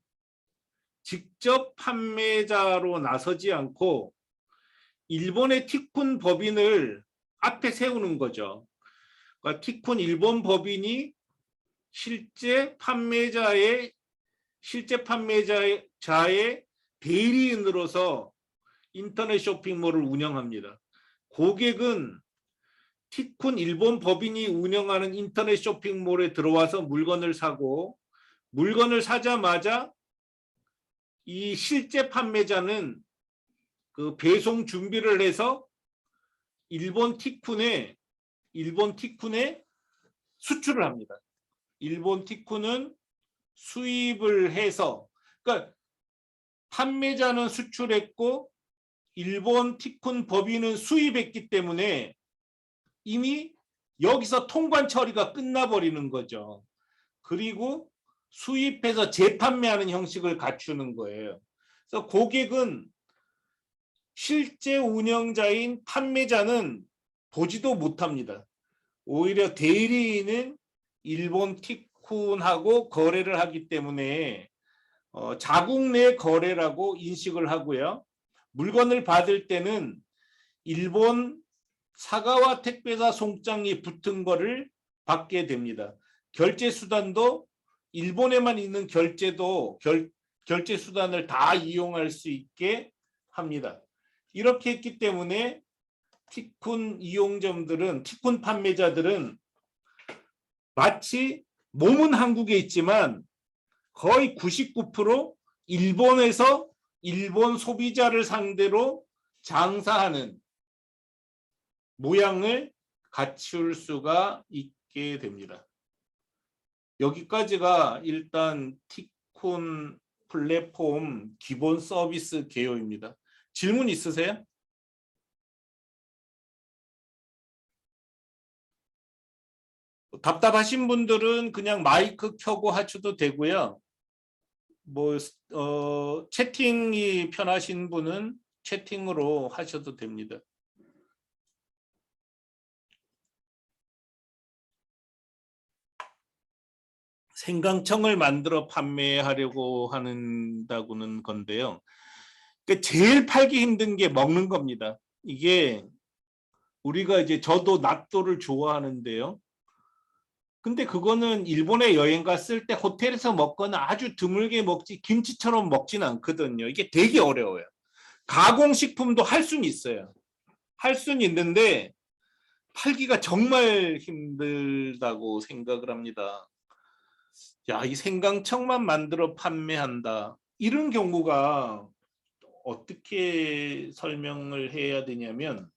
직접 판매자로 나서지 않고 일본의 티쿤 법인을 앞에 세우는 거죠. 그러니까 티쿤 일본 법인이 실제 판매자의 대리인으로서 인터넷 쇼핑몰을 운영합니다. 고객은 티쿤 일본 법인이 운영하는 인터넷 쇼핑몰에 들어와서 물건을 사고, 물건을 사자마자 이 실제 판매자는 그 배송 준비를 해서 일본 티쿤에 수출을 합니다. 일본 티쿤은 수입을 해서, 그러니까 판매자는 수출했고 일본 티쿤 법인은 수입했기 때문에 이미 여기서 통관 처리가 끝나버리는 거죠. 그리고 수입해서 재판매하는 형식을 갖추는 거예요. 그래서 고객은 실제 운영자인 판매자는 보지도 못합니다. 오히려 대리인은 일본 티쿤하고 거래를 하기 때문에 자국 내 거래라고 인식을 하고요. 물건을 받을 때는 일본 사가와 택배사 송장이 붙은 거를 받게 됩니다. 결제 수단도 일본에만 있는 결제 수단을 다 이용할 수 있게 합니다. 이렇게 했기 때문에 티쿤 판매자들은 마치 몸은 한국에 있지만 거의 99% 일본에서 일본 소비자를 상대로 장사하는 모양을 갖출 수가 있게 됩니다. 여기까지가 일단 티쿤 플랫폼 기본 서비스 개요입니다. 질문 있으세요? 답답하신 분들은 그냥 마이크 켜고 하셔도 되고요. 채팅이 편하신 분은 채팅으로 하셔도 됩니다. 생강청을 만들어 판매하려고 한다고는 건데요. 제일 팔기 힘든 게 먹는 겁니다. 이게 우리가 이제 저도 natto를 좋아하는데요. 근데 그거는 일본에 여행 갔을 때 호텔에서 먹거나 아주 드물게 먹지 김치처럼 먹지는 않거든요. 이게 되게 어려워요. 가공식품도 할 수는 있어요. 할 수는 있는데 팔기가 정말 힘들다고 생각을 합니다. 야, 이 생강청만 만들어 판매한다. 이런 경우가 어떻게 설명을 해야 되냐면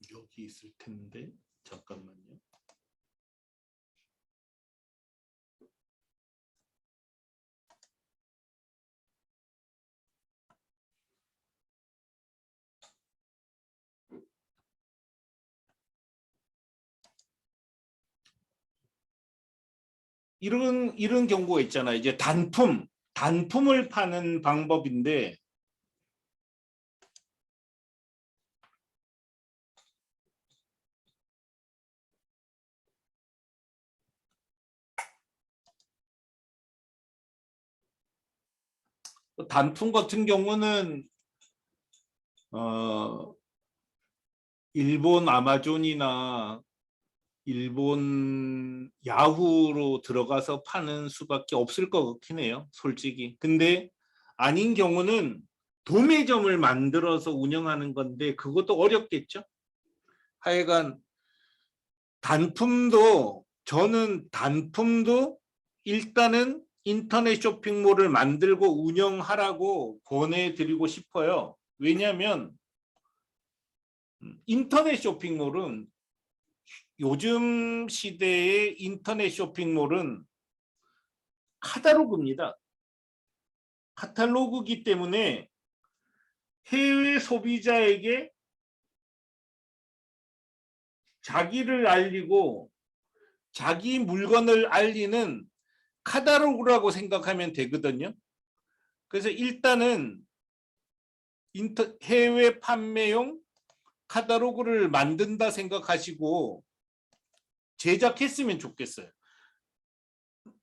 여기 있을 텐데 잠깐만요. 이런 경우가 있잖아요. 이제 단품을 파는 방법인데 단품 같은 경우는 일본 아마존이나 일본 야후로 들어가서 파는 수밖에 없을 것 같긴 해요. 솔직히. 근데 아닌 경우는 도매점을 만들어서 운영하는 건데 그것도 어렵겠죠. 하여간 저는 단품도 일단은 인터넷 쇼핑몰을 만들고 운영하라고 권해드리고 싶어요. 왜냐하면 인터넷 쇼핑몰은 요즘 시대의 인터넷 쇼핑몰은 카탈로그입니다. 카탈로그이기 때문에 해외 소비자에게 자기를 알리고 자기 물건을 알리는 카탈로그라고 생각하면 되거든요. 그래서 일단은 해외 판매용 카탈로그를 만든다 생각하시고 제작했으면 좋겠어요.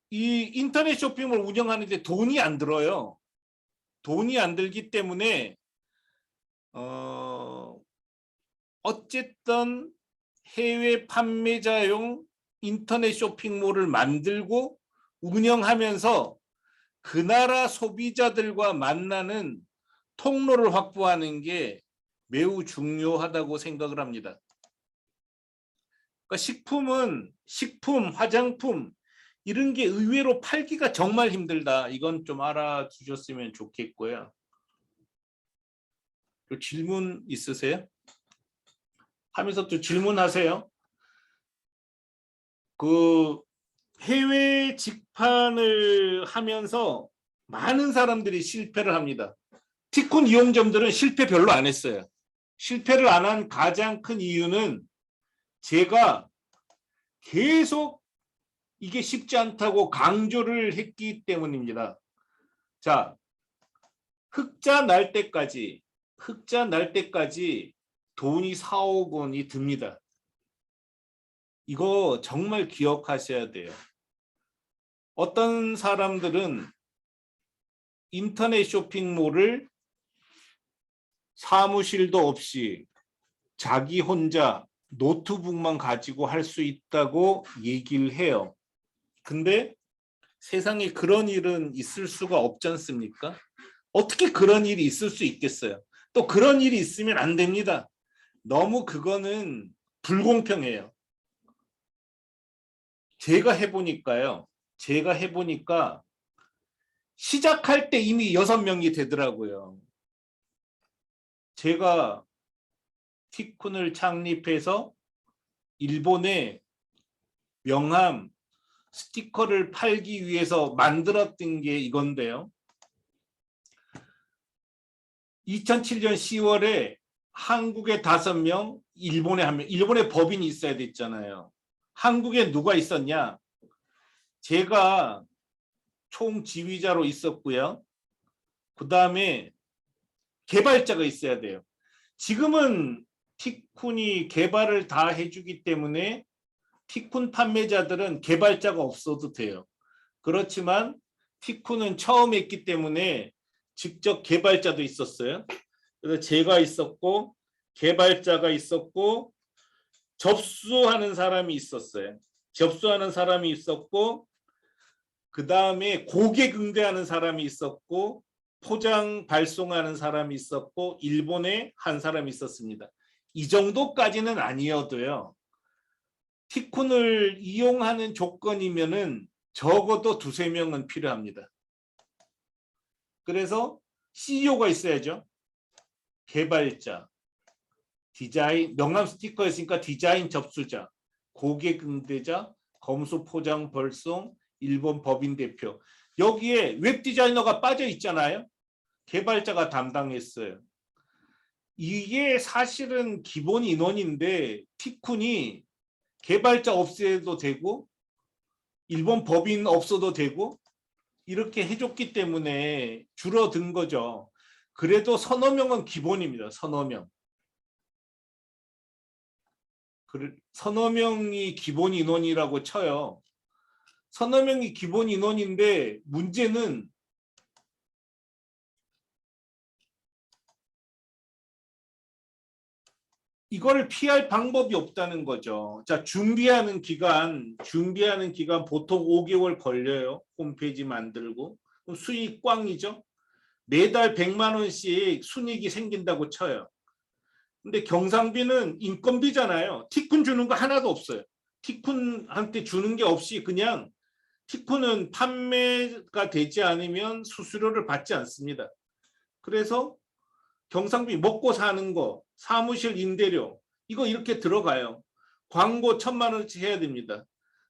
이 인터넷 쇼핑몰 운영하는데 돈이 안 들어요. 돈이 안 들기 때문에 어쨌든 해외 판매자용 인터넷 쇼핑몰을 만들고 운영하면서 그 나라 소비자들과 만나는 통로를 확보하는 게 매우 중요하다고 생각을 합니다. 그러니까 식품, 화장품 이런 게 의외로 팔기가 정말 힘들다. 이건 좀 알아두셨으면 좋겠고요. 또 질문 있으세요? 하면서 또 질문하세요. 그 해외 직판을 하면서 많은 사람들이 실패를 합니다. 티쿤 이용점들은 실패 별로 안 했어요. 실패를 안 한 가장 큰 이유는 제가 계속 이게 쉽지 않다고 강조를 했기 때문입니다. 자, 흑자 날 때까지 돈이 4억 원이 듭니다. 이거 정말 기억하셔야 돼요. 어떤 사람들은 인터넷 쇼핑몰을 사무실도 없이 자기 혼자 노트북만 가지고 할 수 있다고 얘기를 해요. 근데 세상에 그런 일은 있을 수가 없지 않습니까? 어떻게 그런 일이 있을 수 있겠어요? 또 그런 일이 있으면 안 됩니다. 너무 그거는 불공평해요. 제가 해보니까 시작할 때 이미 6명이 되더라고요. 제가 티쿤을 창립해서 일본에 명함, 스티커를 팔기 위해서 만들었던 게 이건데요. 2007년 10월에 한국에 5명, 일본에 1명, 일본에 법인이 있어야 됐잖아요. 한국에 누가 있었냐? 제가 총지휘자로 있었고요. 그 다음에 개발자가 있어야 돼요. 지금은 티쿤이 개발을 다 해주기 때문에 티쿤 판매자들은 개발자가 없어도 돼요. 그렇지만 티쿤은 처음 했기 때문에 직접 개발자도 있었어요. 그래서 제가 있었고 개발자가 있었고 접수하는 사람이 있었어요. 그 다음에 고객 응대하는 사람이 있었고 포장 발송하는 사람이 있었고 일본에 한 사람이 있었습니다. 이 정도까지는 아니어도요. 티쿤을 이용하는 조건이면은 적어도 2~3명은 필요합니다. 그래서 CEO가 있어야죠. 개발자, 디자인, 명함 스티커였으니까 디자인 접수자, 고객 응대자, 검수 포장 발송, 일본 법인 대표. 여기에 웹 디자이너가 빠져 있잖아요. 개발자가 담당했어요. 이게 사실은 기본 인원인데 티쿤이 개발자 없애도 되고 일본 법인 없어도 되고 이렇게 해줬기 때문에 줄어든 거죠. 그래도 3~4명은 기본입니다. 3~4명. 3~4명이 기본 인원이라고 쳐요. 3~4명이 기본 인원인데 문제는 이거를 피할 방법이 없다는 거죠. 자, 준비하는 기간 보통 5개월 걸려요. 홈페이지 만들고. 그럼 수익 꽝이죠. 매달 100만 원씩 순이익이 생긴다고 쳐요. 근데 경상비는 인건비잖아요. 티쿤 주는 거 하나도 없어요. 티쿤한테 주는 게 없이 그냥 티쿤은 판매가 되지 않으면 수수료를 받지 않습니다. 그래서 경상비 먹고 사는 거, 사무실 임대료 이거 이렇게 들어가요. 광고 1,000만 원씩 해야 됩니다.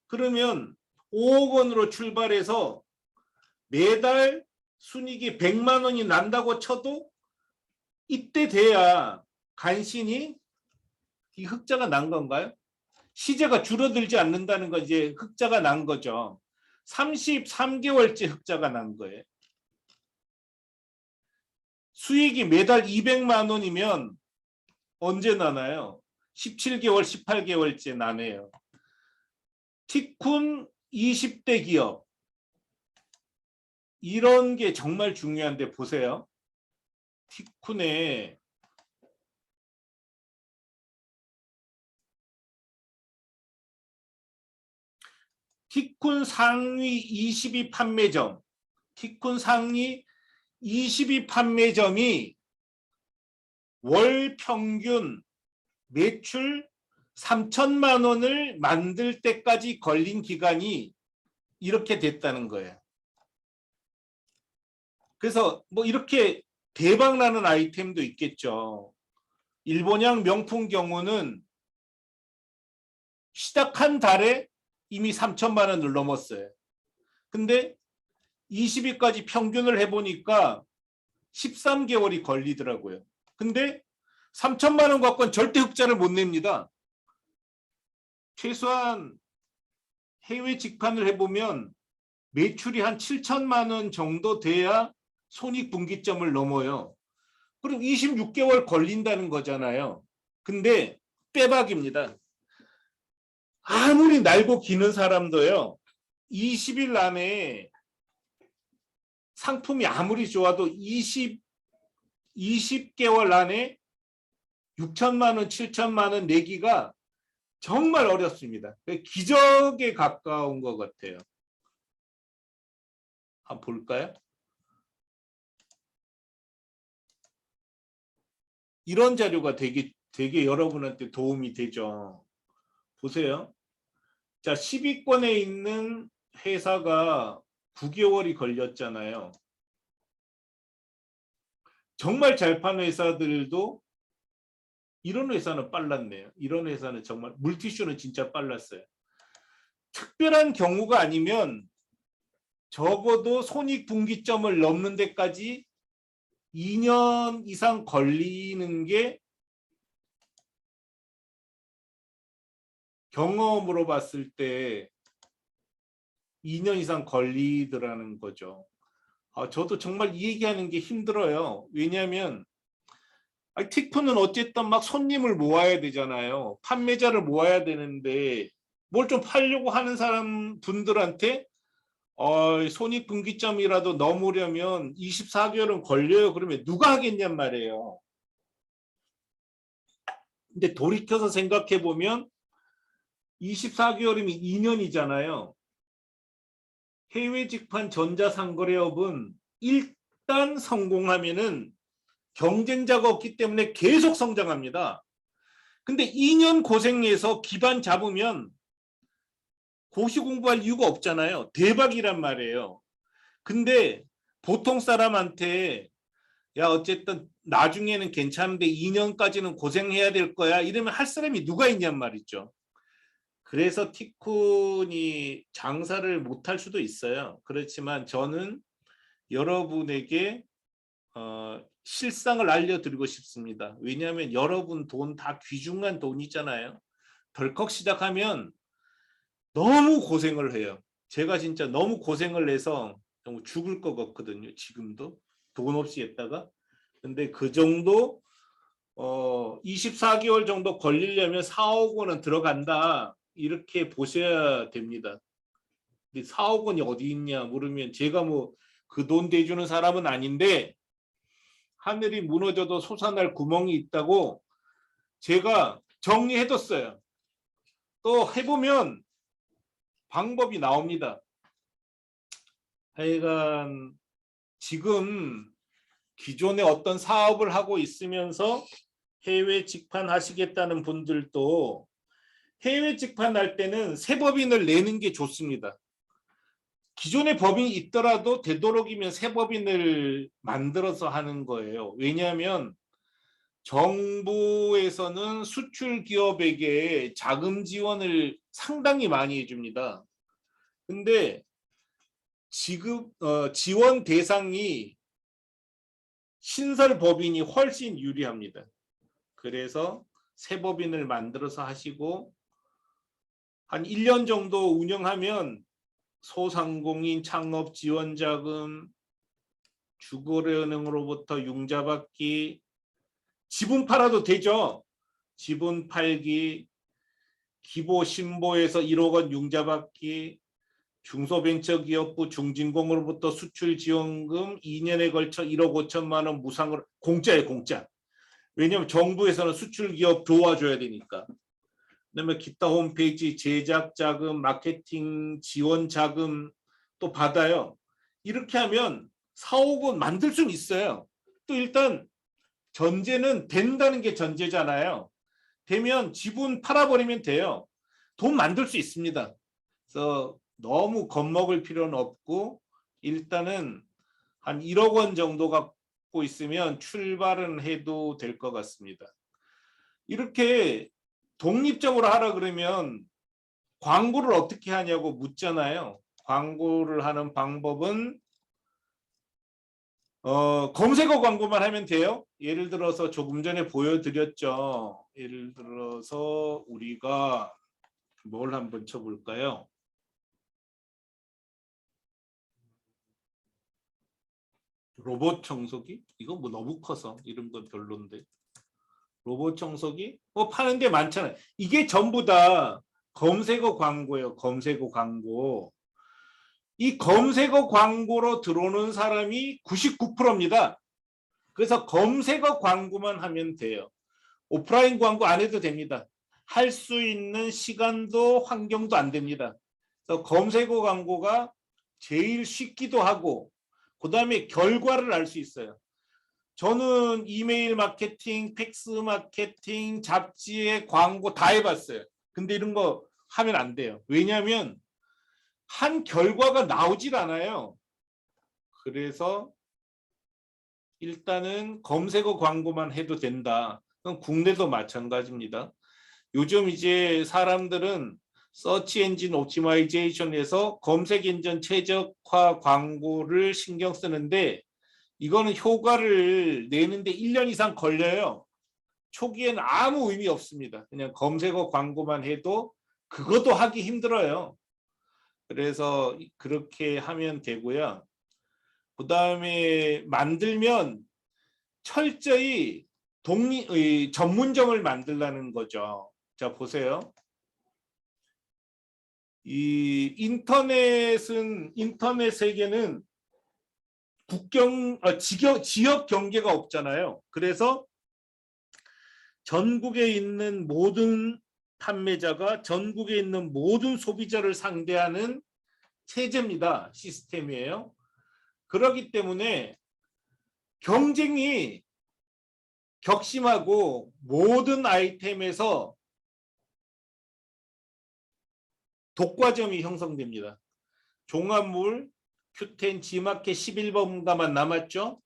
그러면 5억 원으로 출발해서 매달 순이익이 100만 원이 난다고 쳐도 이때 돼야 간신히 이 흑자가 난 건가요? 시제가 줄어들지 않는다는 거 이제 흑자가 난 거죠. 33개월째 흑자가 난 거예요. 수익이 매달 200만 원이면 언제 나나요? 17개월, 18개월째 나네요. 티쿤 20대 기업. 이런 게 정말 중요한데 보세요. 티쿤의 티쿤 상위 22 판매점. 티쿤 상위 22 판매점이 월 평균 매출 3천만 원을 만들 때까지 걸린 기간이 이렇게 됐다는 거예요. 그래서 뭐 이렇게 대박나는 아이템도 있겠죠. 일본양 명품 경우는 시작한 달에 이미 3천만 원을 넘었어요. 근데 20일까지 평균을 해보니까 13개월이 걸리더라고요. 근데 3천만 원 갖고는 절대 흑자를 못 냅니다. 최소한 해외 직판을 해보면 매출이 한 7천만 원 정도 돼야 손익분기점을 넘어요. 그럼 26개월 걸린다는 거잖아요. 근데 빼박입니다. 아무리 날고 기는 사람도요. 20일 안에 상품이 아무리 좋아도 20개월 안에 6천만 원, 7천만 원 내기가 정말 어렵습니다. 기적에 가까운 것 같아요. 한번 볼까요? 이런 자료가 되게 여러분한테 도움이 되죠. 보세요. 자, 10위권에 있는 회사가 9개월이 걸렸잖아요. 정말 잘 파는 회사들도 이런 회사는 빨랐네요. 이런 회사는 정말 물티슈는 진짜 빨랐어요. 특별한 경우가 아니면 적어도 손익분기점을 넘는 데까지 2년 이상 걸리는 게 경험으로 봤을 때 2년 이상 걸리더라는 거죠. 저도 정말 이 얘기하는 게 힘들어요. 왜냐하면 틱프는 어쨌든 막 손님을 모아야 되잖아요. 판매자를 모아야 되는데 뭘 좀 팔려고 하는 사람 분들한테 손익분기점이라도 넘으려면 24개월은 걸려요. 그러면 누가 하겠냔 말이에요. 근데 돌이켜서 생각해 보면 24개월이면 2년이잖아요. 해외 직판 전자상거래업은 일단 성공하면은 경쟁자가 없기 때문에 계속 성장합니다. 근데 2년 고생해서 기반 잡으면 고시 공부할 이유가 없잖아요. 대박이란 말이에요. 근데 보통 사람한테 야 어쨌든 나중에는 괜찮은데 2년까지는 고생해야 될 거야 이러면 할 사람이 누가 있냔 말이죠. 그래서 티쿤이 장사를 못할 수도 있어요. 그렇지만 저는 여러분에게 실상을 알려드리고 싶습니다. 왜냐하면 여러분 돈 다 귀중한 돈이잖아요. 덜컥 시작하면 너무 고생을 해요. 제가 진짜 너무 고생을 해서 너무 죽을 것 같거든요. 지금도 돈 없이 했다가. 근데 그 정도 24개월 정도 걸리려면 4억 원은 들어간다. 이렇게 보셔야 됩니다. 근데 4억 원이 어디 있냐 물으면 제가 뭐 그 돈 대주는 사람은 아닌데 하늘이 무너져도 솟아날 구멍이 있다고 제가 정리해뒀어요. 또 해보면 방법이 나옵니다. 하여간 지금 기존에 어떤 사업을 하고 있으면서 해외 직판하시겠다는 분들도 해외 직판할 때는 새 법인을 내는 게 좋습니다. 기존의 법인이 있더라도 되도록이면 새 법인을 만들어서 하는 거예요. 왜냐하면 정부에서는 수출 기업에게 자금 지원을 상당히 많이 해줍니다. 근데 지원 대상이 신설 법인이 훨씬 유리합니다. 그래서 새 법인을 만들어서 하시고 한 1년 정도 운영하면 소상공인 창업 지원 자금, 주거래은행으로부터 융자 받기, 지분 팔아도 되죠. 지분 팔기, 기보 신보에서 1억 원 융자 받기, 중소벤처기업부 중진공으로부터 수출 지원금 2년에 걸쳐 1억 5천만 원 무상으로 공짜예요, 공짜. 왜냐하면 정부에서는 수출 기업 도와줘야 되니까. 그다음에 기타 홈페이지 제작 자금, 마케팅 지원 자금 또 받아요. 이렇게 하면 4억 원 만들 수는 있어요. 또 일단 전제는 된다는 게 전제잖아요. 되면 지분 팔아버리면 돼요. 돈 만들 수 있습니다. 그래서 너무 겁먹을 필요는 없고 일단은 한 1억 원 정도 갖고 있으면 출발은 해도 될 것 같습니다. 이렇게 독립적으로 하라 그러면 광고를 어떻게 하냐고 묻잖아요. 광고를 하는 방법은 검색어 광고만 하면 돼요. 예를 들어서 조금 전에 보여드렸죠. 예를 들어서 우리가 뭘 한번 쳐볼까요? 로봇 청소기? 이거 뭐 너무 커서 이런 건 별론데. 로봇 청소기? 파는 데 많잖아요. 이게 전부 다 검색어 광고예요. 검색어 광고. 이 검색어 광고로 들어오는 사람이 99%입니다. 그래서 검색어 광고만 하면 돼요. 오프라인 광고 안 해도 됩니다. 할 수 있는 시간도 환경도 안 됩니다. 그래서 검색어 광고가 제일 쉽기도 하고 그 다음에 결과를 알 수 있어요. 저는 이메일 마케팅, 팩스 마케팅, 잡지에 광고 다 해봤어요. 근데 이런 거 하면 안 돼요. 왜냐하면 한 결과가 나오질 않아요. 그래서 일단은 검색어 광고만 해도 된다. 그럼 국내도 마찬가지입니다. 요즘 이제 사람들은 서치 엔진 옵티마이제이션에서 검색 엔진 최적화 광고를 신경 쓰는데 이거는 효과를 내는데 1년 이상 걸려요. 초기에는 아무 의미 없습니다. 그냥 검색어 광고만 해도 그것도 하기 힘들어요. 그래서 그렇게 하면 되고요. 그 다음에 만들면 철저히 전문점을 만들라는 거죠. 자, 보세요. 이 인터넷 세계는 지역 경계가 없잖아요. 그래서 전국에 있는 모든 판매자가 전국에 있는 모든 소비자를 상대하는 체제입니다. 시스템이에요. 그렇기 때문에 경쟁이 격심하고 모든 아이템에서 독과점이 형성됩니다. 종합물, 큐텐, 지마켓 11번가만 남았죠.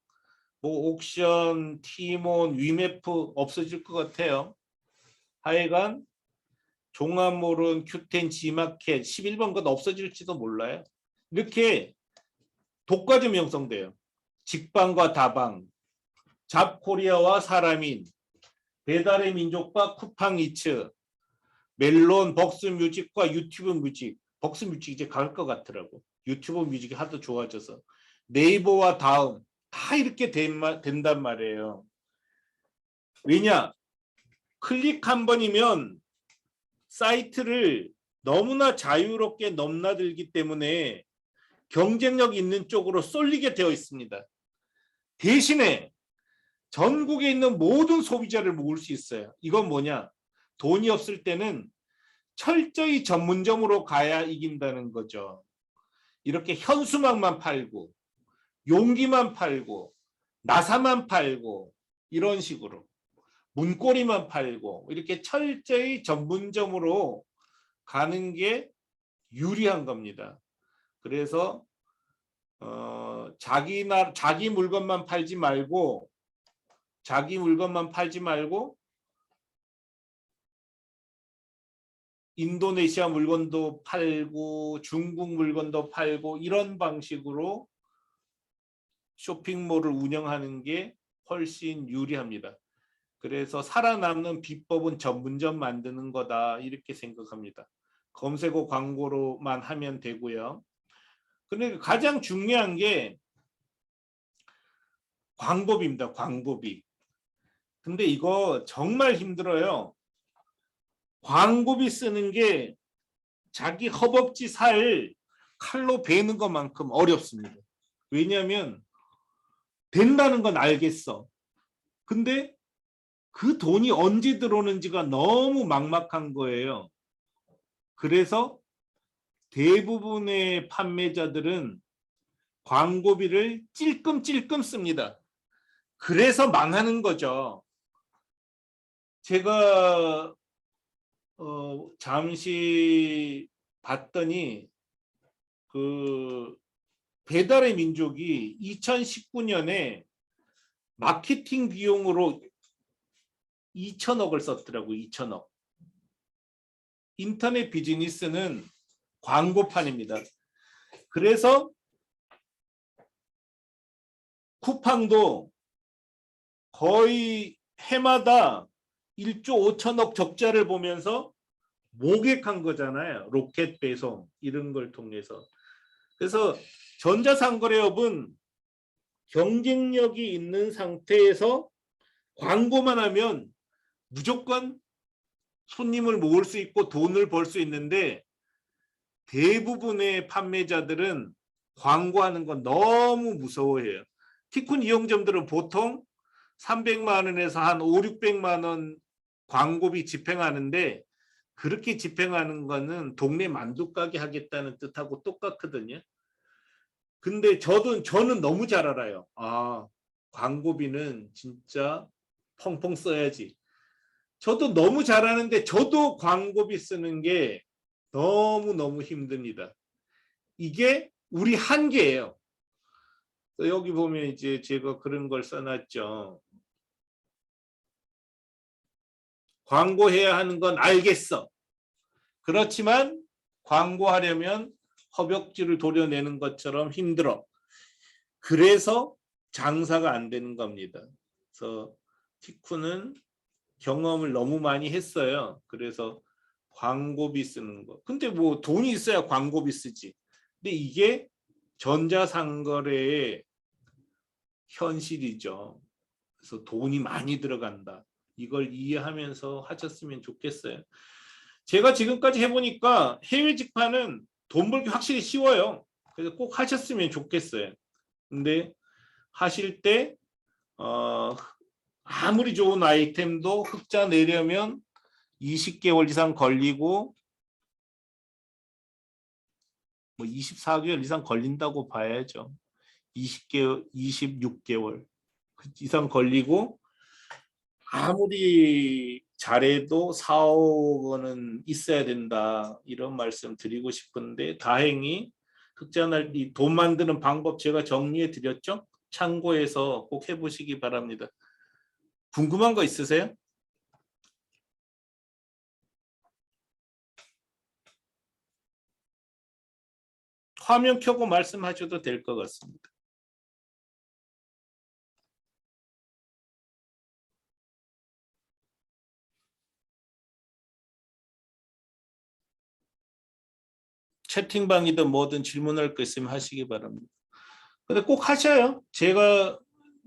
뭐 옥션, 티몬, 위메프 없어질 것 같아요. 하여간 종합물은 큐텐, 지마켓 11번가 없어질지도 몰라요. 이렇게 독과점이 형성돼요. 직방과 다방, 잡코리아와 사람인, 배달의 민족과 쿠팡이츠, 멜론, 벅스뮤직과 유튜브 뮤직. 벅스뮤직 이제 갈 것 같더라고. 유튜브 뮤직이 하도 좋아져서. 네이버와 다음 다 이렇게 된단 말이에요. 왜냐? 클릭 한 번이면 사이트를 너무나 자유롭게 넘나들기 때문에 경쟁력 있는 쪽으로 쏠리게 되어 있습니다. 대신에 전국에 있는 모든 소비자를 모을 수 있어요. 이건 뭐냐? 돈이 없을 때는 철저히 전문점으로 가야 이긴다는 거죠. 이렇게 현수막만 팔고 용기만 팔고 나사만 팔고 이런 식으로 문고리만 팔고 이렇게 철저히 전문점으로 가는 게 유리한 겁니다. 그래서 자기 물건만 팔지 말고 인도네시아 물건도 팔고 중국 물건도 팔고 이런 방식으로 쇼핑몰을 운영하는 게 훨씬 유리합니다. 그래서 살아남는 비법은 전문점 만드는 거다 이렇게 생각합니다. 검색어 광고로만 하면 되고요. 근데 가장 중요한 게 광고비입니다. 광고비. 근데 이거 정말 힘들어요. 광고비 쓰는 게 자기 허벅지 살 칼로 베는 것만큼 어렵습니다. 왜냐하면 된다는 건 알겠어. 근데 그 돈이 언제 들어오는지가 너무 막막한 거예요. 그래서 대부분의 판매자들은 광고비를 찔끔찔끔 씁니다. 그래서 망하는 거죠. 제가 잠시 봤더니 그 배달의 민족이 2019년에 마케팅 비용으로 2천억을 썼더라고요. 2천억. 인터넷 비즈니스는 광고판입니다. 그래서 쿠팡도 거의 해마다 1조 5천억 적자를 보면서 모객한 거잖아요. 로켓 배송 이런 걸 통해서. 그래서 전자상거래업은 경쟁력이 있는 상태에서 광고만 하면 무조건 손님을 모을 수 있고 돈을 벌 수 있는데, 대부분의 판매자들은 광고하는 건 너무 무서워해요. 티쿤 이용점들은 보통 300만 원에서 한 5, 600만 원 광고비 집행하는데, 그렇게 집행하는 거는 동네 만두가게 하겠다는 뜻하고 똑같거든요. 근데 저는 너무 잘 알아요. 아, 광고비는 진짜 펑펑 써야지. 저도 너무 잘하는데 저도 광고비 쓰는 게 너무너무 힘듭니다. 이게 우리 한계예요. 여기 보면 이제 제가 그런 걸 써놨죠. 광고해야 하는 건 알겠어. 그렇지만 광고하려면 허벅지를 도려내는 것처럼 힘들어. 그래서 장사가 안 되는 겁니다. 그래서 티쿤은 경험을 너무 많이 했어요. 그래서 광고비 쓰는 거. 근데 뭐 돈이 있어야 광고비 쓰지. 근데 이게 전자상거래의 현실이죠. 그래서 돈이 많이 들어간다. 이걸 이해하면서 하셨으면 좋겠어요. 제가 지금까지 해보니까 해외 직판은 돈 벌기 확실히 쉬워요. 그래서 꼭 하셨으면 좋겠어요. 근데 하실 때 아무리 좋은 아이템도 흑자 내려면 20개월 이상 걸리고 뭐 24개월 이상 걸린다고 봐야죠. 20개월, 26개월 이상 걸리고, 아무리 잘해도 4억 원은 있어야 된다. 이런 말씀 드리고 싶은데, 다행히 흑자날 돈 만드는 방법 제가 정리해 드렸죠. 참고해서 꼭 해보시기 바랍니다. 궁금한 거 있으세요? 화면 켜고 말씀하셔도 될 것 같습니다. 채팅방이든 뭐든 질문할 거 있으면 하시기 바랍니다. 근데 꼭 하셔요. 제가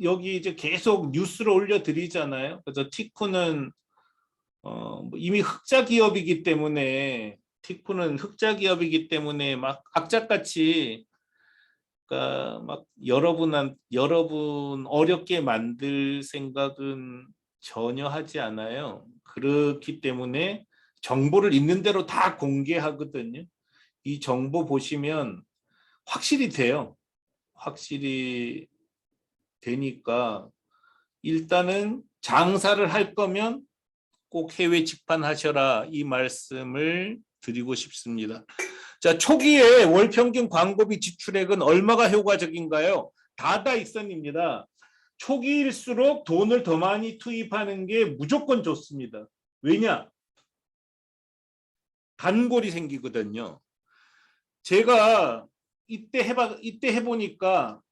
여기 이제 계속 뉴스를 올려드리잖아요. 그래서 티코는 뭐 이미 흑자 기업이기 때문에, 티코는 흑자 기업이기 때문에 막 악착같이, 그러니까 막 여러분 어렵게 만들 생각은 전혀 하지 않아요. 그렇기 때문에 정보를 있는 대로 다 공개하거든요. 이 정보 보시면 확실히 돼요. 확실히 되니까 일단은 장사를 할 거면 꼭 해외 직판하셔라, 이 말씀을 드리고 싶습니다. 자, 초기에 월 평균 광고비 지출액은 얼마가 효과적인가요? 다다익선입니다. 초기일수록 돈을 더 많이 투입하는 게 무조건 좋습니다. 왜냐? 단골이 생기거든요. 제가 이때 해보니까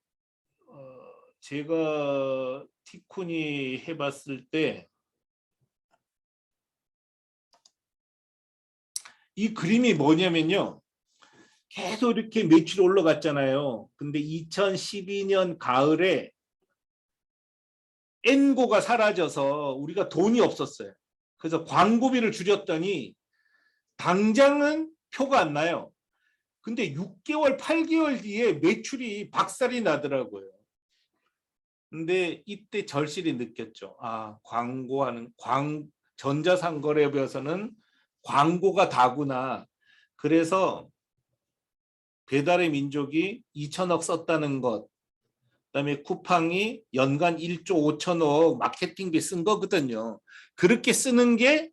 제가 티쿤이 해봤을 때 이 그림이 뭐냐면요. 계속 이렇게 매출이 올라갔잖아요. 근데 2012년 가을에 N고가 사라져서 우리가 돈이 없었어요. 그래서 광고비를 줄였더니 당장은 표가 안 나요. 근데 6개월, 8개월 뒤에 매출이 박살이 나더라고요. 근데 이때 절실히 느꼈죠. 아, 전자상거래업에서는 광고가 다구나. 그래서 배달의 민족이 2천억 썼다는 것, 그다음에 쿠팡이 연간 1조 5천억 마케팅비 쓴 거거든요. 그렇게 쓰는 게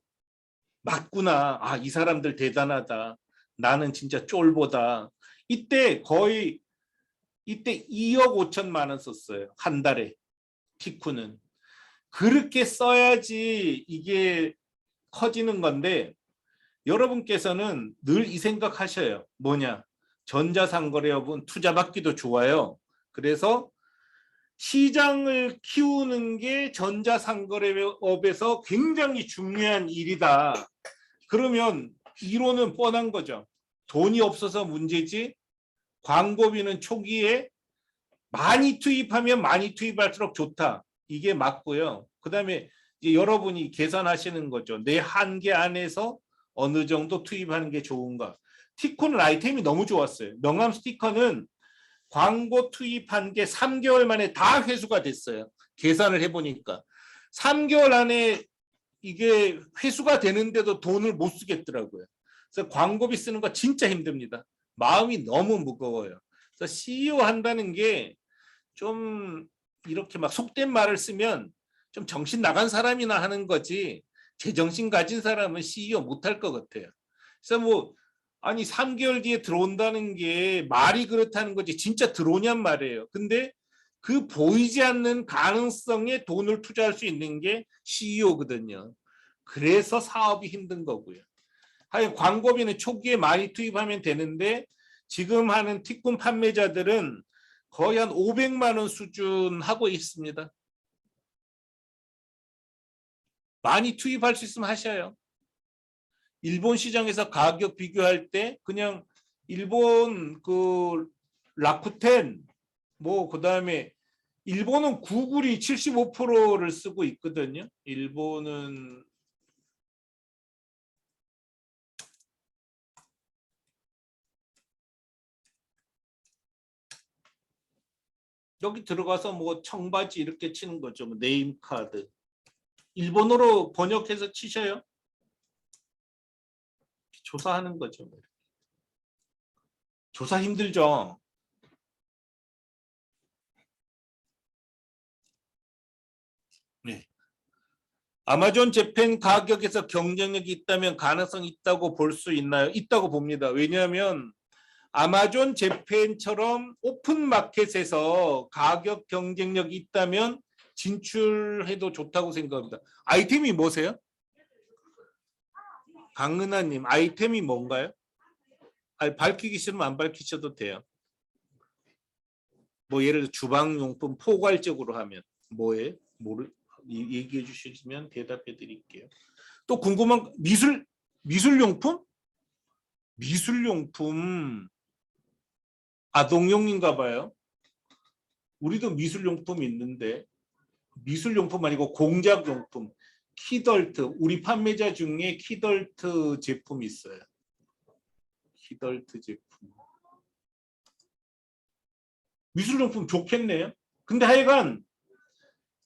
맞구나. 아, 이 사람들 대단하다. 나는 진짜 쫄보다. 이때 2억 5천만 원 썼어요. 한 달에. 티쿠는. 그렇게 써야지 이게 커지는 건데, 여러분께서는 늘 이 생각하셔요. 뭐냐? 전자상거래업은 투자받기도 좋아요. 그래서 시장을 키우는 게 전자상거래업에서 굉장히 중요한 일이다. 그러면 이론은 뻔한 거죠. 돈이 없어서 문제지 광고비는 초기에 많이 투입하면 많이 투입할수록 좋다. 이게 맞고요. 그다음에 이제 여러분이 계산하시는 거죠. 내 한계 안에서 어느 정도 투입하는 게 좋은가. 티코는 아이템이 너무 좋았어요. 명함 스티커는 광고 투입한 게 3개월 만에 다 회수가 됐어요. 계산을 해보니까 3개월 안에 이게 회수가 되는데도 돈을 못 쓰겠더라고요. 그래서 광고비 쓰는 거 진짜 힘듭니다. 마음이 너무 무거워요. 그래서 CEO 한다는 게 좀 이렇게 막 속된 말을 쓰면 좀 정신 나간 사람이나 하는 거지 제정신 가진 사람은 CEO 못할 것 같아요. 그래서 뭐 아니 3개월 뒤에 들어온다는 게 말이 그렇다는 거지 진짜 들어오냔 말이에요. 근데 그 보이지 않는 가능성에 돈을 투자할 수 있는 게 CEO거든요. 그래서 사업이 힘든 거고요. 하여간 광고비는 초기에 많이 투입하면 되는데 지금 하는 티콘 판매자들은 거의 한 500만 원 수준 하고 있습니다. 많이 투입할 수 있으면 하셔요. 일본 시장에서 가격 비교할 때 그냥 일본 그 라쿠텐 뭐 그다음에 일본은 구글이 75%를 쓰고 있거든요. 일본은 여기 들어가서 뭐 청바지 이렇게 치는 거죠. 뭐 네임 카드. 일본어로 번역해서 치셔요. 조사하는 거죠. 조사 힘들죠. 네. 아마존 재팬 가격에서 경쟁력이 있다면 가능성이 있다고 볼 수 있나요? 있다고 봅니다. 왜냐하면 아마존 재팬처럼 오픈 마켓에서 가격 경쟁력이 있다면 진출해도 좋다고 생각합니다. 아이템이 뭐세요? 강은하님, 아이템이 뭔가요? 아니, 밝히기 싫으면 안 밝히셔도 돼요. 뭐 예를 들어 주방용품 포괄적으로 하면 뭐예요? 얘기해 주시면 대답해 드릴게요. 또 궁금한 미술용품? 미술용품 아동용인가 봐요. 우리도 미술용품 있는데 미술용품 아니고 공작용품 키덜트 우리 판매자 중에 키덜트 제품 있어요. 키덜트 제품 미술용품 좋겠네요. 근데 하여간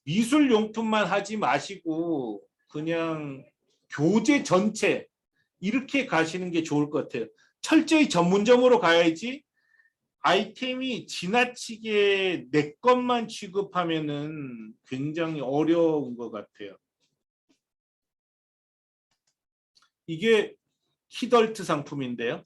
미술용품만 하지 마시고 그냥 교재 전체 이렇게 가시는 게 좋을 것 같아요. 철저히 전문점으로 가야지 아이템이 지나치게 내 것만 취급하면은 굉장히 어려운 것 같아요. 이게 키덜트 상품인데요.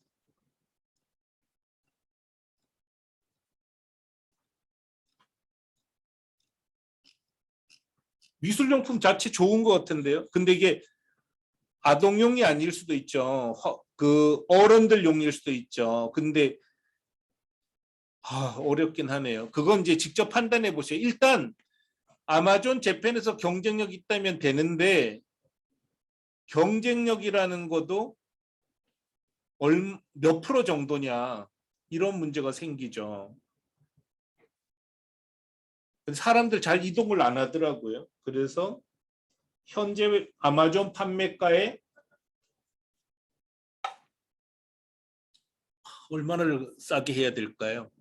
미술용품 자체 좋은 것 같은데요. 근데 이게 아동용이 아닐 수도 있죠. 그 어른들용일 수도 있죠. 근데 어렵긴 하네요. 그건 이제 직접 판단해 보세요. 일단 아마존 재팬에서 경쟁력 있다면 되는데 경쟁력이라는 것도 몇 프로 정도냐 이런 문제가 생기죠. 사람들 잘 이동을 안 하더라고요. 그래서 현재 아마존 판매가에 얼마나 싸게 해야 될까요?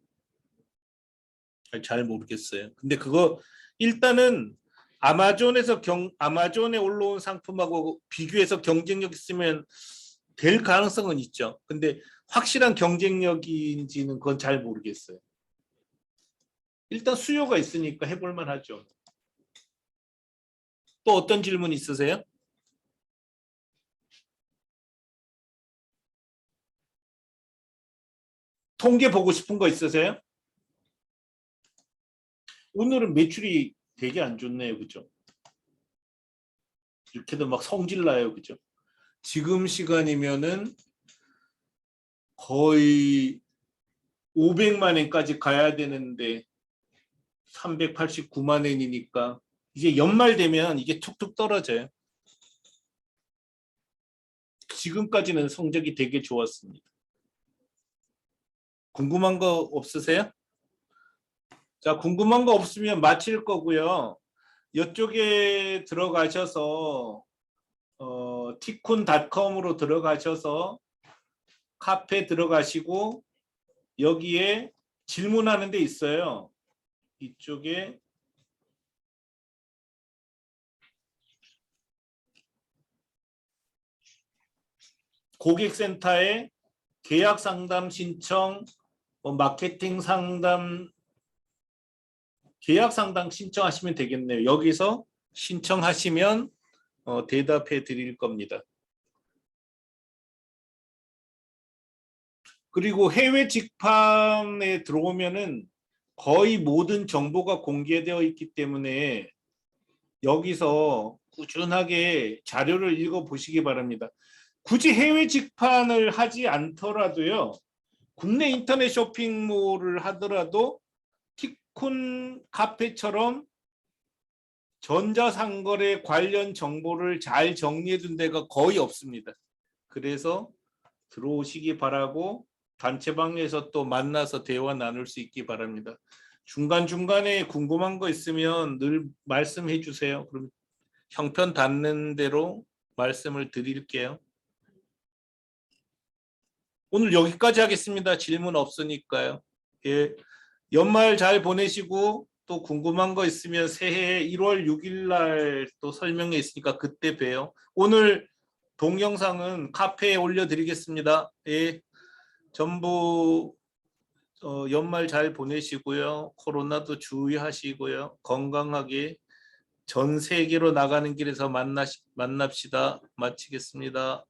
잘 모르겠어요. 근데 그거 일단은 아마존에 올라온 상품하고 비교해서 경쟁력 있으면 될 가능성은 있죠. 근데 확실한 경쟁력인지는 그건 잘 모르겠어요. 일단 수요가 있으니까 해볼 만하죠. 또 어떤 질문 있으세요? 통계 보고 싶은 거 있으세요? 오늘은 매출이 되게 안 좋네요. 그죠? 이렇게도 막 성질나요. 그죠? 지금 시간이면은 거의 500만 원까지 가야 되는데 389만 원이니까 이제 연말 되면 이게 툭툭 떨어져요. 지금까지는 성적이 되게 좋았습니다. 궁금한 거 없으세요? 자, 궁금한 거 없으면 마칠 거고요. 이쪽에 들어가셔서 티쿤닷컴으로 들어가셔서 카페 들어가시고 여기에 질문하는 데 있어요. 이쪽에 고객센터에 계약 상담 신청, 마케팅 상담, 계약 상담 신청하시면 되겠네요. 여기서 신청하시면 대답해 드릴 겁니다. 그리고 해외 직판에 들어오면은 거의 모든 정보가 공개되어 있기 때문에 여기서 꾸준하게 자료를 읽어 보시기 바랍니다. 굳이 해외 직판을 하지 않더라도요. 국내 인터넷 쇼핑몰을 하더라도 티쿤 카페처럼 전자상거래 관련 정보를 잘 정리해 둔 데가 거의 없습니다. 그래서 들어오시기 바라고 단체방에서 또 만나서 대화 나눌 수 있기 바랍니다. 중간중간에 궁금한 거 있으면 늘 말씀해 주세요. 그럼 형편 닿는 대로 말씀을 드릴게요. 오늘 여기까지 하겠습니다. 질문 없으니까요. 예, 연말 잘 보내시고 또 궁금한 거 있으면 새해 1월 6일 날 또 설명회 있으니까 그때 봬요. 오늘 동영상은 카페에 올려드리겠습니다. 예, 전부 연말 잘 보내시고요. 코로나도 주의하시고요. 건강하게 전 세계로 나가는 길에서 만납시다. 마치겠습니다.